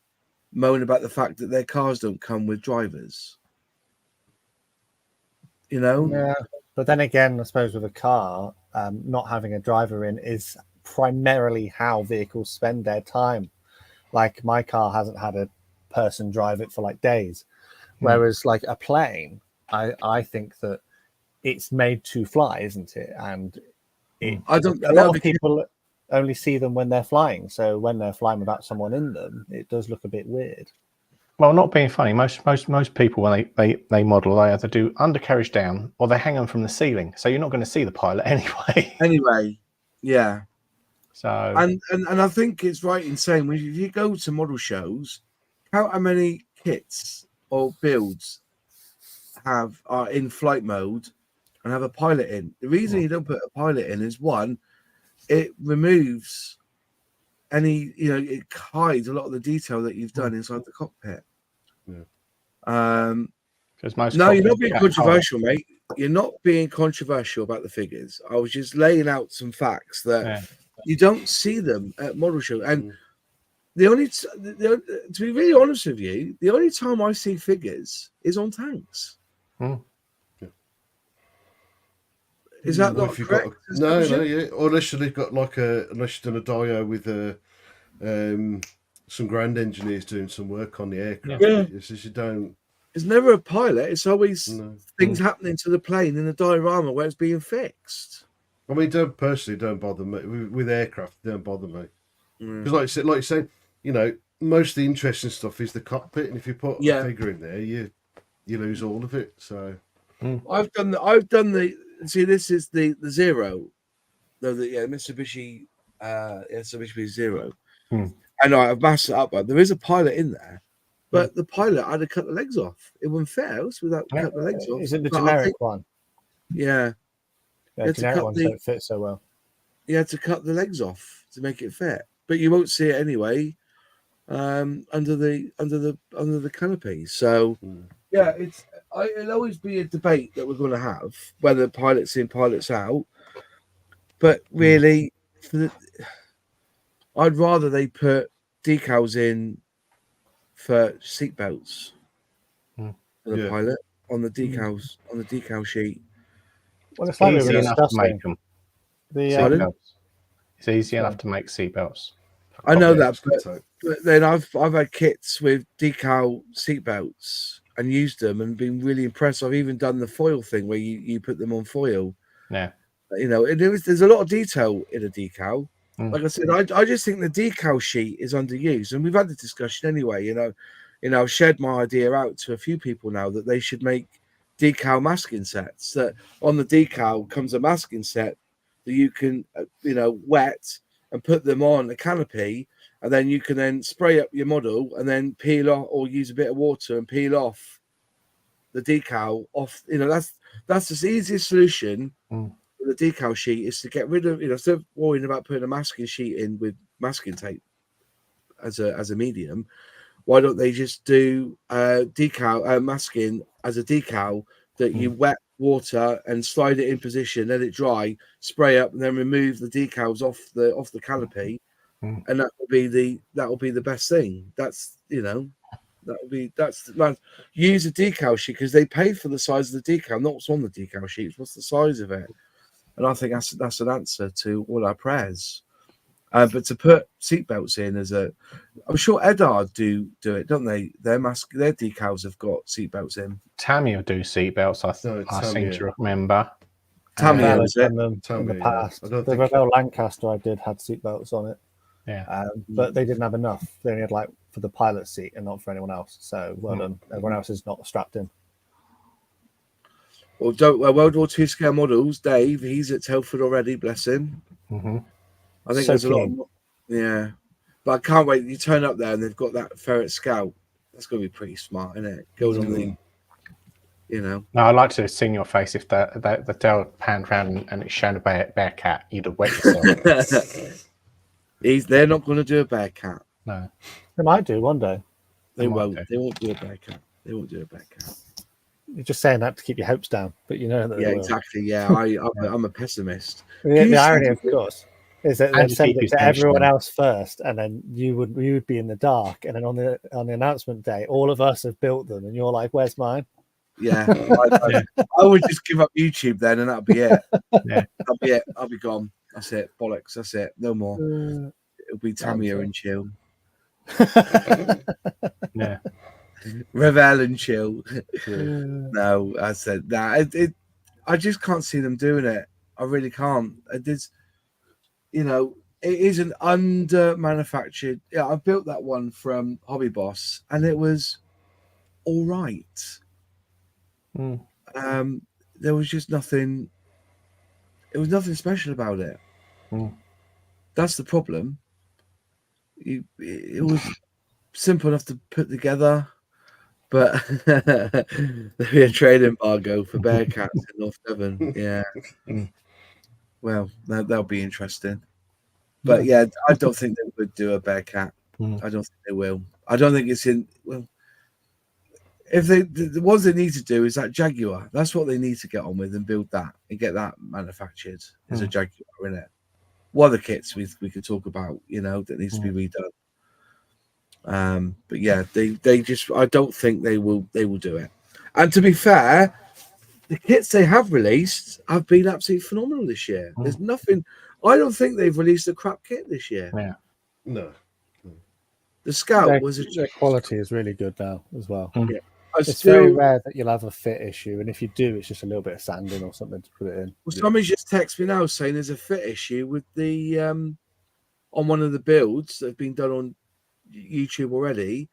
moan about the fact that their cars don't come with drivers. Yeah, but then again, I suppose with a car, not having a driver in is primarily how vehicles spend their time. Like my car hasn't had a person drive it for like days, whereas like a plane, I think that it's made to fly, isn't it? And a lot of people only see them when they're flying. So when they're flying without someone in them, it does look a bit weird. Well, not being funny, most people when they model, they either do undercarriage down or they hang them from the ceiling, so you're not going to see the pilot anyway. Anyway, yeah. So and I think it's right in saying when you go to model shows, count how many kits or builds are in flight mode and have a pilot in. The reason you don't put a pilot in is, one, it removes any, it hides a lot of the detail that you've done inside the cockpit. No, you're not being controversial, mate. You're not being controversial about the figures. I was just laying out some facts that you don't see them at model show. And to be really honest with you, the only time I see figures is on tanks. Is that not correct? No, yeah. Or unless you've got unless you've done a dio with some ground engineers doing some work on the aircraft. Yeah. You don't. It's never a pilot. It's always things happening to the plane in a diorama where it's being fixed. I mean, don't bother me with aircraft. Don't bother me because, like you said, most of the interesting stuff is the cockpit, and if you put a figure in there, you lose all of it. So I've done the. See, this is the Zero, the Mitsubishi, Mitsubishi Zero. I know I've masked it up, but there is a pilot in there. But the pilot, I'd have cut the legs off. It wouldn't fit else without cutting the legs off. Is it the generic one? Yeah. The generic ones don't fit so well. You had to cut the legs off to make it fit, but you won't see it anyway under the canopy. So yeah, it'll always be a debate that we're going to have whether pilots in, pilots out. But really, I'd rather they put decals in for seatbelts for the pilot on the decals on the decal sheet. Well, it's like easy enough to make them. It's easy enough to make seatbelts. I know that, but then I've had kits with decal seatbelts and used them and been really impressed. I've even done the foil thing where you put them on foil. Yeah, there's a lot of detail in a decal. Like I said, I just think the decal sheet is underused, and we've had the discussion anyway. I've shared my idea out to a few people now that they should make decal masking sets. That on the decal comes a masking set that you can, wet and put them on a canopy, and then you can then spray up your model and then peel off, or use a bit of water and peel off the decal off. That's the easiest solution. The decal sheet is to get rid of, instead of worrying about putting a masking sheet in with masking tape as a medium, why don't they just do decal masking as a decal that you wet water and slide it in position, let it dry, spray up, and then remove the decals off the canopy, and that will be the best thing. That's use a decal sheet, because they pay for the size of the decal, not what's on the decal sheet, what's the size of it. And I think that's an answer to all our prayers. But to put seatbelts in I'm sure Edard do it, don't they? Their decals have got seatbelts in. Tamiya do seatbelts. I seem to remember. Tamiya was it? In the past. The Revell Lancaster I did had seatbelts on it. Yeah. But they didn't have enough. They only had for the pilot seat and not for anyone else. So well done. Everyone else is not strapped in. Well, World War II scale models, Dave, he's at Telford already, bless him. I think there's a lot of, but I can't wait. You turn up there and they've got that ferret scout. That's going to be pretty smart, isn't it? Goes on the, No, I'd like to have seen your face if the tail panned round and it's shown a bear cat. You'd have wet yourself. They're not going to do a bear cat. No. They might do one day. They won't. They won't do a bear cat. They won't do a bear cat. You're just saying that to keep your hopes down, but that exactly. Yeah, I'm a pessimist. The irony, of course, is that they send it to everyone else first, and then you would be in the dark, and then on the announcement day, all of us have built them, and you're like, "Where's mine?" Yeah, I would just give up YouTube then, and that'll be it. Yeah, that'll be it. I'll be gone. That's it. Bollocks. That's it. No more. It'll be Tamiya and chill. Yeah. Revell and chill. No, I said that. I just can't see them doing it. I really can't. It is an under manufactured. Yeah, I built that one from Hobby Boss, and it was all right. There was just nothing. It was nothing special about it. That's the problem. It was simple enough to put together, but there'll be a trade embargo for Bearcats in North Devon. Yeah. Well, that'll be interesting. But yeah, I don't think they would do a Bearcat. I don't think they will. I don't think it's in. Well, if they, the ones they need to do is that Jaguar. That's what they need to get on with and build that and get that manufactured. Is a Jaguar in it. What other kits we could talk about? You know, that needs to be redone. But yeah, they just. I don't think they will do it. And to be fair, the kits they have released have been absolutely phenomenal this year. There's nothing. I don't think they've released a crap kit this year. Yeah. No. The Scout was their quality is really good now as well. Yeah. It's very rare that you'll have a fit issue, and if you do, it's just a little bit of sanding or something to put it in. Well, somebody just texted me now saying there's a fit issue with the on one of the builds that have been done on YouTube already.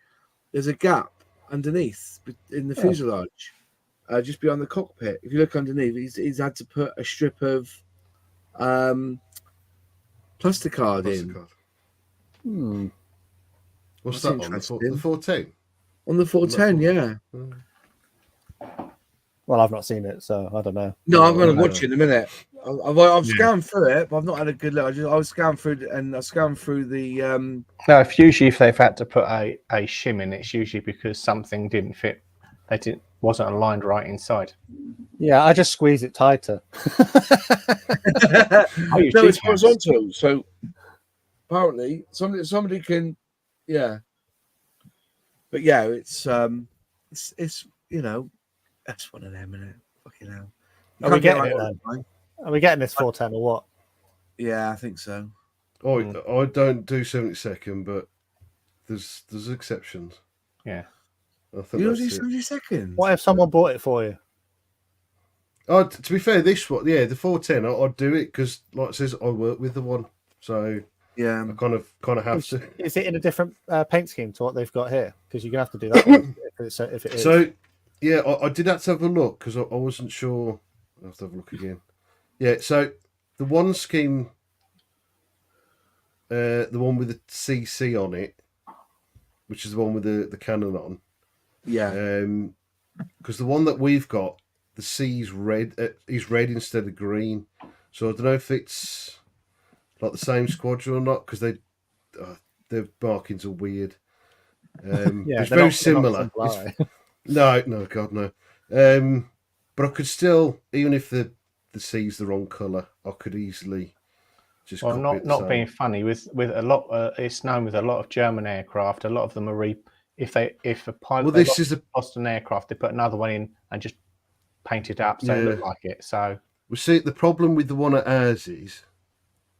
There's a gap underneath in the fuselage, just beyond the cockpit. If you look underneath, he's had to put a strip of plasticard in. What's that on? The 410? On the 410, yeah. Well, I've not seen it, so I don't know. No, I'm going to watch it in a minute. I've scanned through it, but I've not had a good look. I was scanned through the. No, if they've had to put a shim in, it's usually because something didn't fit. Wasn't aligned right inside. Yeah, I just squeeze it tighter. No, it's horizontal. So apparently, somebody can, yeah. But yeah, it's you know, that's one of them, isn't it? Fucking hell. Are we getting it then? Are we getting this 410 or what? Yeah, I think so. Oh, I don't do 70-second, but there's exceptions. Yeah. I think you don't do 70 seconds. What if someone bought it for you? Oh, to be fair, this one, yeah, the 410, I'd do it because, like it says, I work with the one, so yeah, I kind of have to. Is it in a different paint scheme to what they've got here? Because you're gonna have to do that one if it is. So, yeah, I did have to have a look because I wasn't sure. I'll have to have a look again. Yeah, so the one scheme, the one with the CC on it, which is the one with the cannon on. Yeah. Because the one that we've got, the C's red is red instead of green. So I don't know if it's like the same squadron or not, because their markings are weird. Yeah, it's very similar. No, God no. But I could still, even if the C's the wrong colour, I could easily just. Well, not being funny with a lot. It's known with a lot of German aircraft. A lot of them are if a pilot lost an aircraft, they put another one in and just paint it up so it looked like it. So we see the problem with the one at ours is.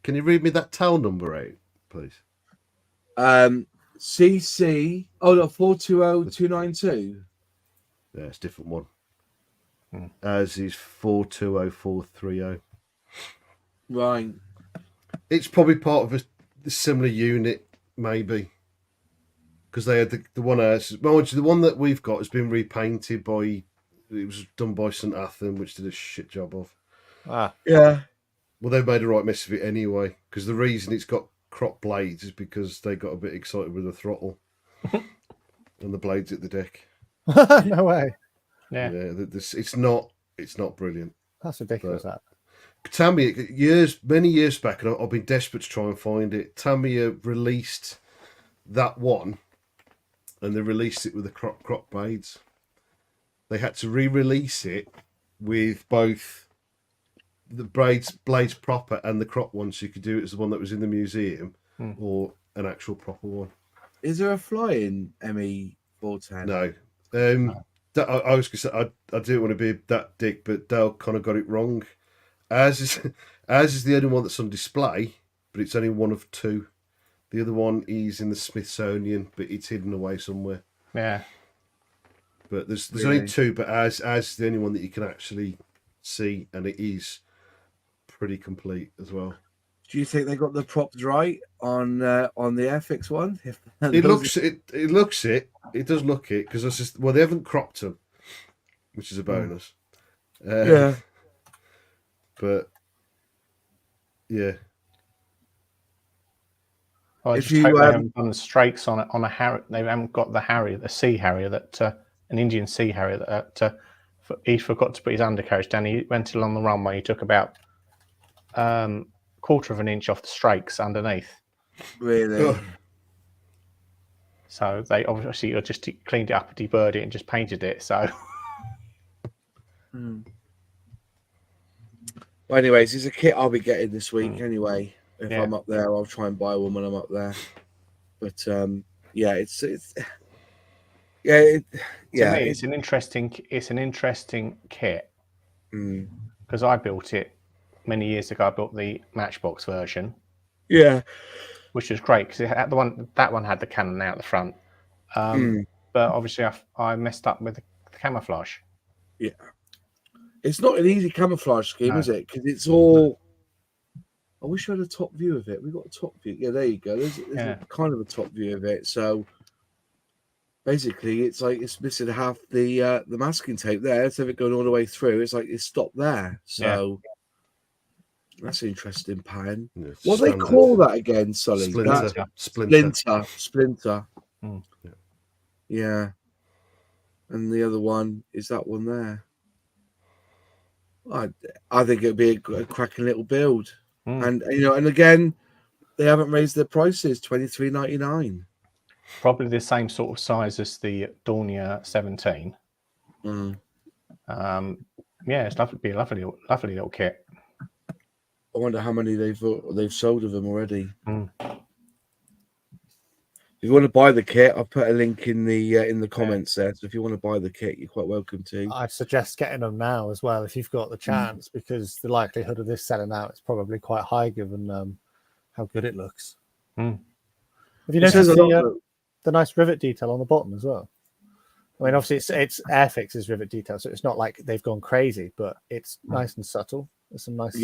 Can you read me that tail number out, please? CC. Oh no, 420292. Yeah, it's a different one. Ours is 420430. Right. It's probably part of a similar unit, maybe. Because they had the one ours. Mind you, the one that we've got has been repainted by. It was done by St. Athan, which did a shit job of. Yeah. Well, they've made a right mess of it anyway. Because the reason it's got crop blades is because they got a bit excited with the throttle and the blades at the deck. No way. Yeah. It's not brilliant. That's ridiculous. That. Tamiya, many years back, and I've been desperate to try and find it. Tamiya released that one, and they released it with the crop blades. They had to re-release it with both the blades proper and the crop one, so you could do it as the one that was in the museum or an actual proper one. Is there a flying Me410? No. I was going to say I didn't want to be that dick, but Dale kind of got it wrong. Ours is the only one that's on display, but it's only one of two. The other one is in the Smithsonian, but it's hidden away somewhere. Yeah. But there's only two, but ours is the only one that you can actually see, and it is pretty complete as well. Do you think they got the props right on the Airfix one? It looks it. It does look it because they haven't cropped them, which is a bonus. Yeah, Oh, but yeah. I just hope they haven't done the strakes on a Harrier. They haven't got the Sea Harrier that an Indian Sea Harrier that he forgot to put his undercarriage down. He went along the runway. He took about quarter of an inch off the strakes underneath. Really? Oh. So they obviously just cleaned it up, deburred it, and just painted it. So. Well, anyways, it's a kit I'll be getting this week anyway. If I'm up there, I'll try and buy one when I'm up there. But yeah, it's to me, it's an interesting kit because I built it many years ago. I built the Matchbox version, which was great because that one had the cannon out the front, but obviously I messed up with the camouflage. Yeah, it's not an easy camouflage scheme, is it? Because it's all. I wish I had a top view of it. We've got a top view. Yeah, there you go. There's a kind of a top view of it. So basically, it's like it's missing half the masking tape there. Instead of it going all the way through, it's like it's stopped there. So that's an interesting pattern. Yeah, what do they call that again, Sully? Splinter. Yeah. And the other one is that one there. I think it'd be a cracking little build. And and again, they haven't raised their prices. $23.99. Probably the same sort of size as the Dornier 17. Yeah, it's lovely. Be a lovely little kit. I wonder how many they've sold of them already. If you want to buy the kit, I'll put a link in the comments there. So if you want to buy the kit, you're quite welcome to. I'd suggest getting them now as well if you've got the chance, because the likelihood of this selling out is probably quite high given how good it looks. Have you noticed the nice rivet detail on the bottom as well? I mean, obviously it's Airfix's rivet detail, so it's not like they've gone crazy, but it's nice and subtle. There's some nice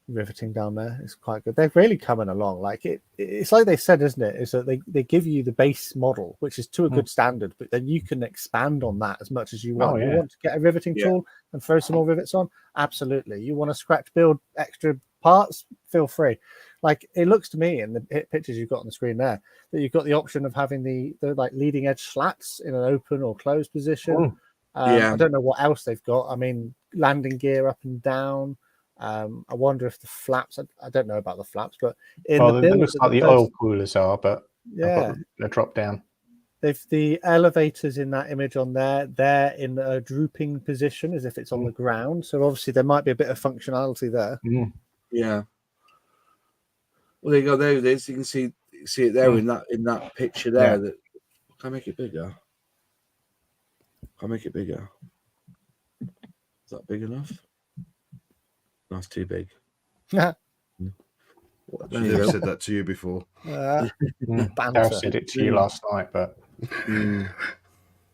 riveting down there. It's quite good. They're really coming along. Like it's like they said, isn't it? Is that they give you the base model, which is to a good standard, but then you can expand on that as much as you want. You want to get a riveting tool and throw some more rivets on? Absolutely. You want to scratch build extra parts? Feel free. Like it looks to me in the pictures you've got on the screen there that you've got the option of having the like leading edge slats in an open or closed position. I don't know what else they've got. I mean, landing gear up and down. I wonder if the flaps. I don't know about the flaps, but in the build, it looks like the oil coolers are, but they're drop down. They've the elevators in that image on there. They're in a drooping position as if it's on the ground. So obviously there might be a bit of functionality there. Yeah. Well, there you go. There it is. You can see it there in that picture there. That can I make it bigger? Can I make it bigger? Is that big enough? That's too big. I've said that to you before. I said it to you last night, but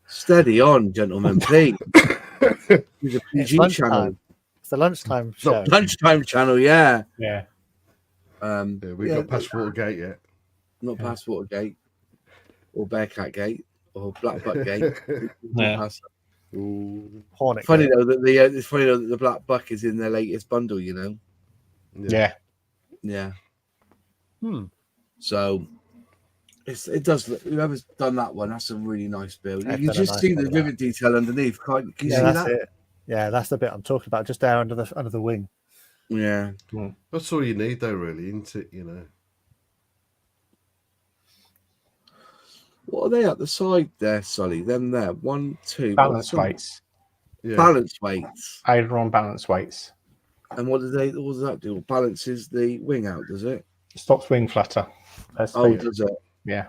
steady on, gentlemen, please. It's a PG channel. It's the lunchtime show. Lunchtime channel, yeah. We've got past Watergate yet. Not past Watergate, or Bearcat Gate, or Black Buck Gate. Hornet funny though that it's funny though that the Black Buck is in their latest bundle, you know. So it does look, whoever's done that one, that's a really nice build. You can just see the rivet detail underneath. Can you see that? Yeah, that's the bit I'm talking about, just there under the wing. Yeah. That's all you need though, really, isn't it? You know. What are they at the side there, Sully? Them there. 1, 2. Balance weights. Yeah. Balance weights. Aileron balance weights. And what does that do? It balances the wing out, does it? Stops wing flutter. Does it? Yeah.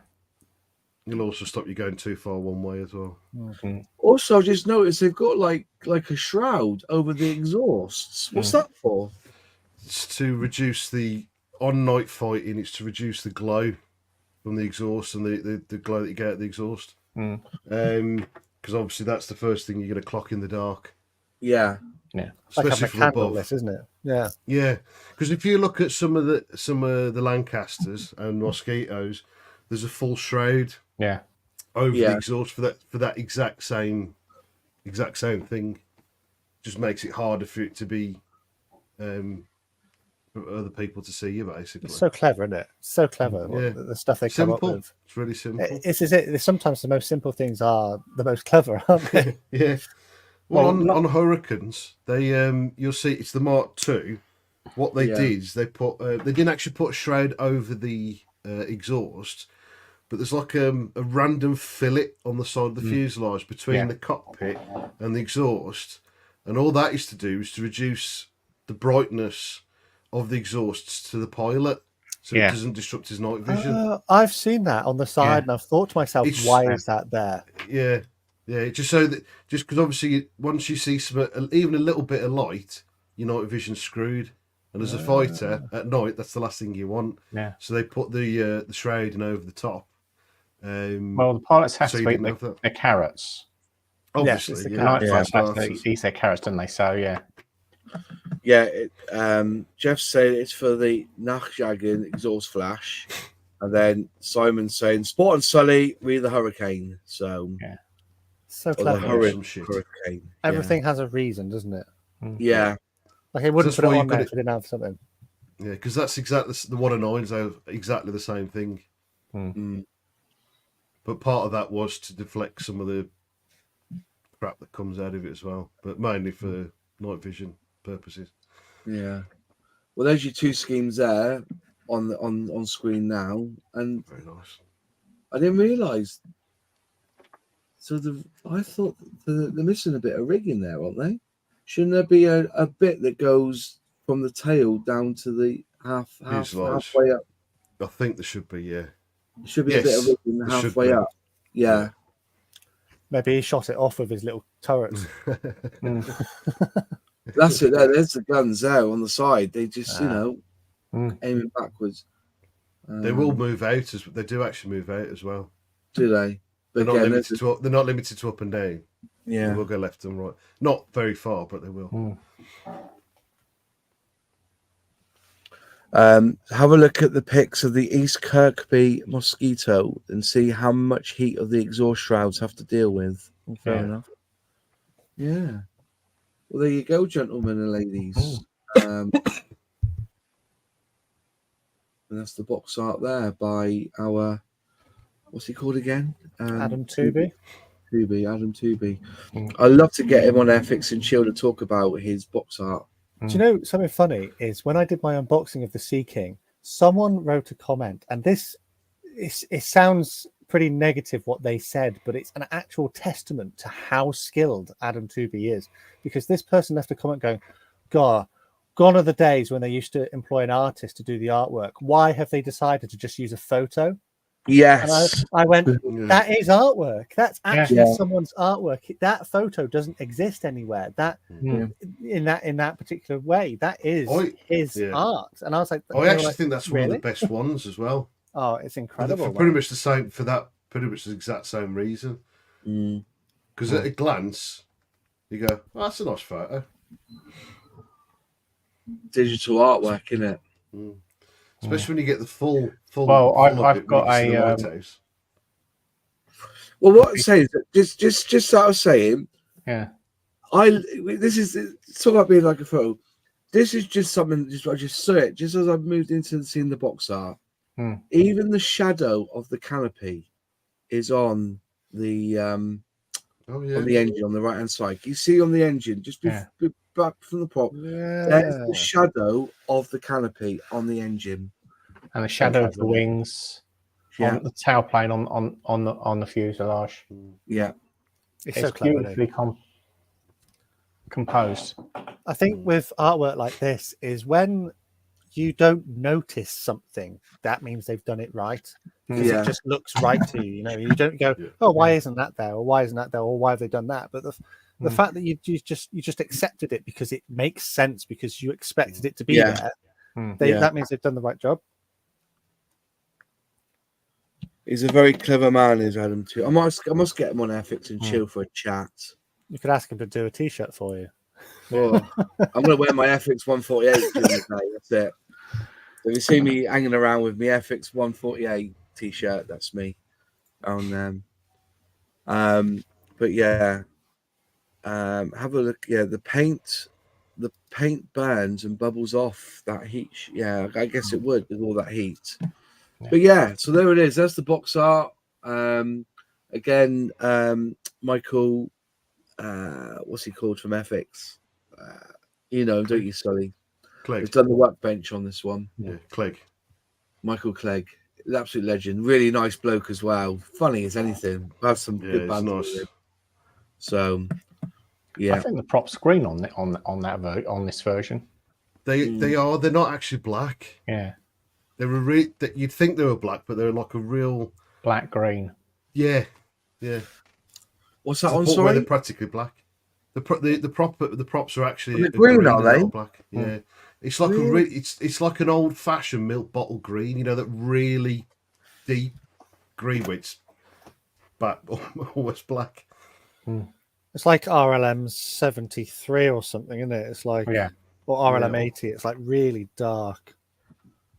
It'll also stop you going too far one way as well. Also, I just noticed they've got like a shroud over the exhausts. What's that for? It's to reduce on night fighting. It's to reduce the glow from the exhaust and the glow that you get at the exhaust. Because obviously that's the first thing you're going to clock in the dark. Yeah. Yeah, especially from above, isn't it? Yeah, yeah. Because if you look at some of the Lancasters and Mosquitoes, there's a full shroud. Yeah. Over the exhaust for that exact same thing. Just makes it harder for it to be for other people to see you, basically. It's so clever, isn't it? So clever. The stuff they come up with. It's really simple. Sometimes the most simple things are the most clever, aren't they? Yeah. Well, on Hurricanes, they you'll see it's the Mark II. What they did is they didn't actually put a shroud over the exhaust, but there's like a random fillet on the side of the fuselage between the cockpit and the exhaust, and all that is to do is to reduce the brightness of the exhausts to the pilot, so it doesn't disrupt his night vision. I've seen that on the side, and I've thought to myself, why is that there? Yeah, just so that because obviously once you see even a little bit of light, your night vision's screwed. And as a fighter at night, that's the last thing you want. Yeah. So they put the shrouding over the top. Well, the pilots have to eat the carrots. Obviously, eat their carrots, don't they? So yeah. Yeah, Jeff said it's for the Nachjagen exhaust flash, and then Simon saying Sport and Sully, we the Hurricane. So so clever. Hurricane. Everything has a reason, doesn't it? Yeah. Like it wouldn't put it on there if it didn't have something. Yeah, because that's exactly the 109s have exactly the same thing. But part of that was to deflect some of the crap that comes out of it as well, but mainly for night vision purposes. Yeah. Well, there's your two schemes there on screen now, and very nice. I didn't realise. So I thought they're missing a bit of rigging there, aren't they? Shouldn't there be a bit that goes from the tail down to the halfway up? I think there should be, yeah. There should be a bit of rigging halfway up. Yeah. Maybe he shot it off with his little turrets. That's it. There's the guns there on the side. They just, aiming backwards. They will move out. They do actually move out as well. Do they? They're not limited to up and down. Yeah, they will go left and right. Not very far, but they will. Have a look at the pics of the East Kirkby Mosquito and see how much heat of the exhaust shrouds have to deal with. Well, fair enough. Yeah. Well, there you go, gentlemen and ladies. And that's the box art there by our, what's he called again? Adam Tooby. Adam Tooby. I'd love to get him on Airfix and Chill to talk about his box art. Do you know something funny is when I did my unboxing of the Sea King, someone wrote a comment, and it sounds pretty negative what they said, but it's an actual testament to how skilled Adam Tooby is, because this person left a comment going, God, gone are the days when they used to employ an artist to do the artwork. Why have they decided to just use a photo? Yes. And I went, that is artwork. That's actually someone's artwork. That photo doesn't exist anywhere. That in that particular way, that is his art. And I was like, I actually think that's one of the best ones as well. Oh, it's incredible. For pretty much the same, for that pretty much the exact same reason. Because at a glance, you go, oh, that's a nice photo. Digital artwork, isn't it? Especially when you get the full. Well, I've got a. Well, what I'm saying is just like I was saying. Yeah. This is talk about being like a photo. This is just something. I just saw it just as I've moved into seeing the box art. Even the shadow of the canopy is on the on the engine on the right hand side. You see on the engine just back from the prop. There's the shadow of the canopy on the engine, and the shadow of the wings on the tailplane on the fuselage. Yeah, it's so clever, beautifully composed. I think with artwork like this is when you don't notice something, that means they've done it right. Because it just looks right to you. You know, you don't go, oh, why isn't that there, or why isn't that there, or why have they done that? But the fact that you just accepted it because it makes sense, because you expected it to be there, that means they've done the right job. He's a very clever man, is Adam too. I must get him on Airfix and Chill for a chat. You could ask him to do a t-shirt for you. Oh, I'm gonna wear my Airfix 148 during the day. That's it. So if you see me hanging around with my Airfix 148 t-shirt, that's me on them. But yeah, have a look. Yeah, the paint burns and bubbles off that heat. Yeah, I guess it would with all that heat. Yeah. But yeah, so there it is. That's the box art. Again, Michael, what's he called from FX? You know, don't you, Sully? Clegg. He's done the workbench on this one. Yeah, Clegg. Michael Clegg, an absolute legend. Really nice bloke as well. Funny as anything. Has some good banter. Nice. So, yeah. I think the props green on this version. They are. They're not actually black. Yeah. They're you'd think they were black, but they're like a real black green. Yeah, yeah. What's that on? Sorry, they're practically black. The props are actually green, are they? Black. Yeah, it's like it's like an old fashioned milk bottle green. You know, that really deep green, which but almost black. It's like RLM 73 or something, isn't it? It's like or RLM 80. It's like really dark.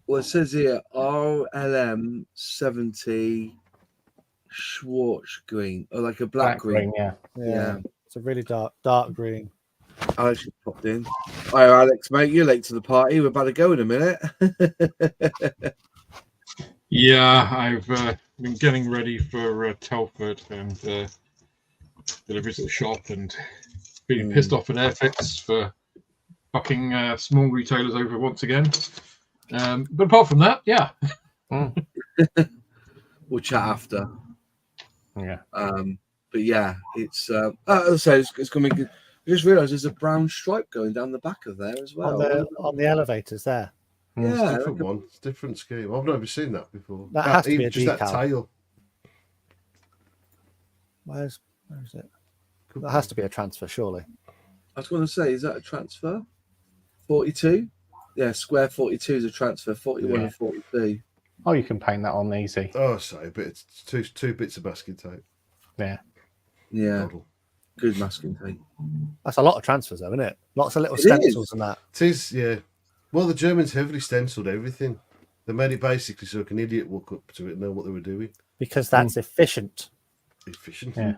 Well, it says here RLM 70 Schwartz green, or like a black green. Yeah. It's a really dark green. Alex just popped in. Hi, Alex, mate. You're late to the party. We're about to go in a minute. Yeah, I've been getting ready for Telford and deliveries at the shop, and being pissed off at Airfix for fucking small retailers over once again. But apart from that, yeah. We'll chat after. Yeah. But yeah, it's so it's going to be good. I just realised there's a brown stripe going down the back of there as well. On the elevators there. Yeah, it's a different one. It's a different scheme. I've never seen that before. That has to be a just decal. That tail. Where is it? That has to be a transfer, surely. I was going to say, is that a transfer? 42? Yeah, square 42 is a transfer. 41 and 42. Oh, you can paint that on easy. Oh, sorry, but it's two bits of masking tape. Yeah. Yeah. Model. Good masking tape. That's a lot of transfers, though, isn't it? Lots of little stencils and that. It is, yeah. Well, the Germans heavily stenciled everything. They made it basically so an idiot walk up to it and know what they were doing. Because that's efficient. Efficient. Yeah.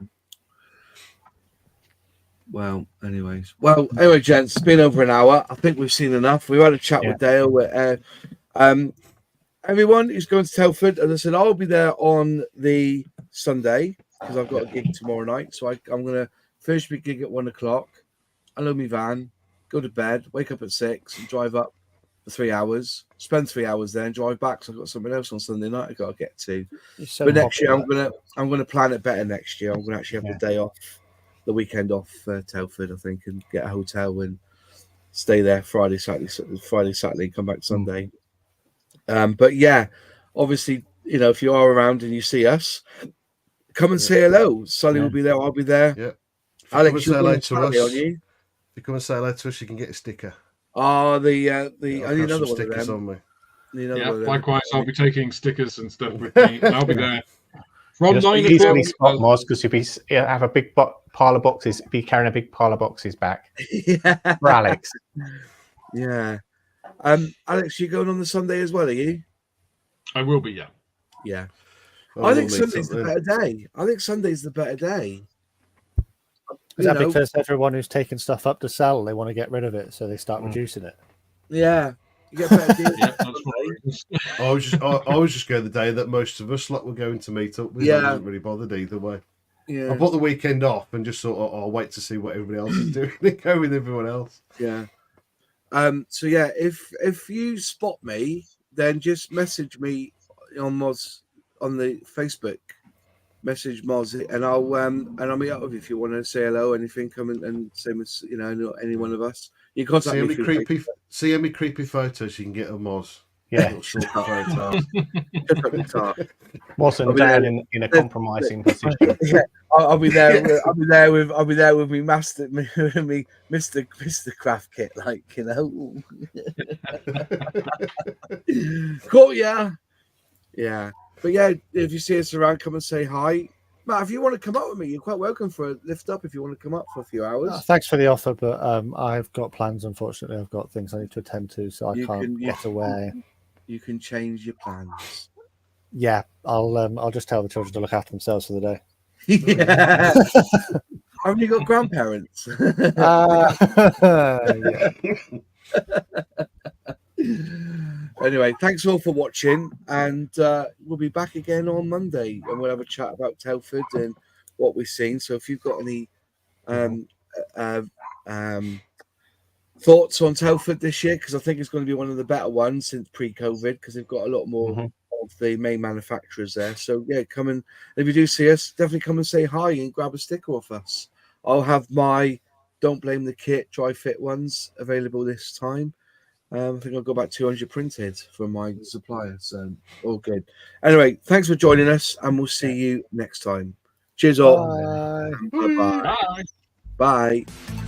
Well, anyway, gents, it's been over an hour. I think we've seen enough. We've had a chat with Dale. Everyone who's going to Telford, as I said, I'll be there on the Sunday because I've got a gig tomorrow night. So I'm going to finish my gig at 1 o'clock. I load my van, go to bed, wake up at 6 and drive up for 3 hours, spend 3 hours there and drive back. So I've got something else on Sunday night I've got to get to. But next year, I'm going to plan it better next year. I'm going to actually have the day off, the weekend off for Telford, I think, and get a hotel and stay there Friday, Saturday, come back Sunday. But yeah, obviously, you know, if you are around and you see us, come and say hello. Sully will be there. I'll be there. Yeah. Alex, you'll be to us. If you come and say hello to us, you can get a sticker. Oh, I need another one stickers of them. on me. Yeah, likewise, I'll be taking stickers and stuff with me, and I'll be there from 9 o'clock. Easily spot Moz because you'll have a big pile of boxes. Be carrying a big pile of boxes back. For Alex. Yeah. Alex, you going on the Sunday as well, are you? I will be, yeah. Yeah. I think Sunday's the better day. I think Sunday's the better day. Is that because everyone who's taking stuff up to sell, they want to get rid of it, so they start reducing it? Yeah. You get better deals. I was just going the day that most of us were going to meet up. We wasn't really bothered either way. Yeah. I bought the weekend off and just thought, I'll wait to see what everybody else is doing and go with everyone else. Yeah. So yeah, if you spot me, then just message me on Moz on the Facebook. Message Moz and I'll meet up with you if you want to say hello or anything. Come and same as any one of us. You contact me. See how many creepy photos you can get of Moz. Yeah. Wasn't Dan in a compromising position? Yeah, I'll be there. I'll be there with me master, me Mr. Craft kit, like Cool, yeah. But yeah, if you see us around, come and say hi. Matt, if you want to come up with me, you're quite welcome for a lift up if you want to come up for a few hours. Thanks for the offer, but I've got plans. Unfortunately, I've got things I need to attend to, so I can't get away. You can change your plans. Yeah, I'll just tell the children to look after themselves for the day. Yeah. Have you got grandparents? Anyway, thanks all for watching, and we'll be back again on Monday, and we'll have a chat about Telford and what we've seen. So if you've got any thoughts on Telford this year, because I think it's going to be one of the better ones since pre-COVID, because they've got a lot more of the main manufacturers there. So yeah, come and if you do see us, definitely come and say hi and grab a sticker off us. I'll have my Don't Blame the Kit dry fit ones available this time. I think I've got about 200 printed from my supplier, so all good. Anyway, thanks for joining us, and we'll see you next time. Cheers all. Bye. Bye-bye. Bye. Bye.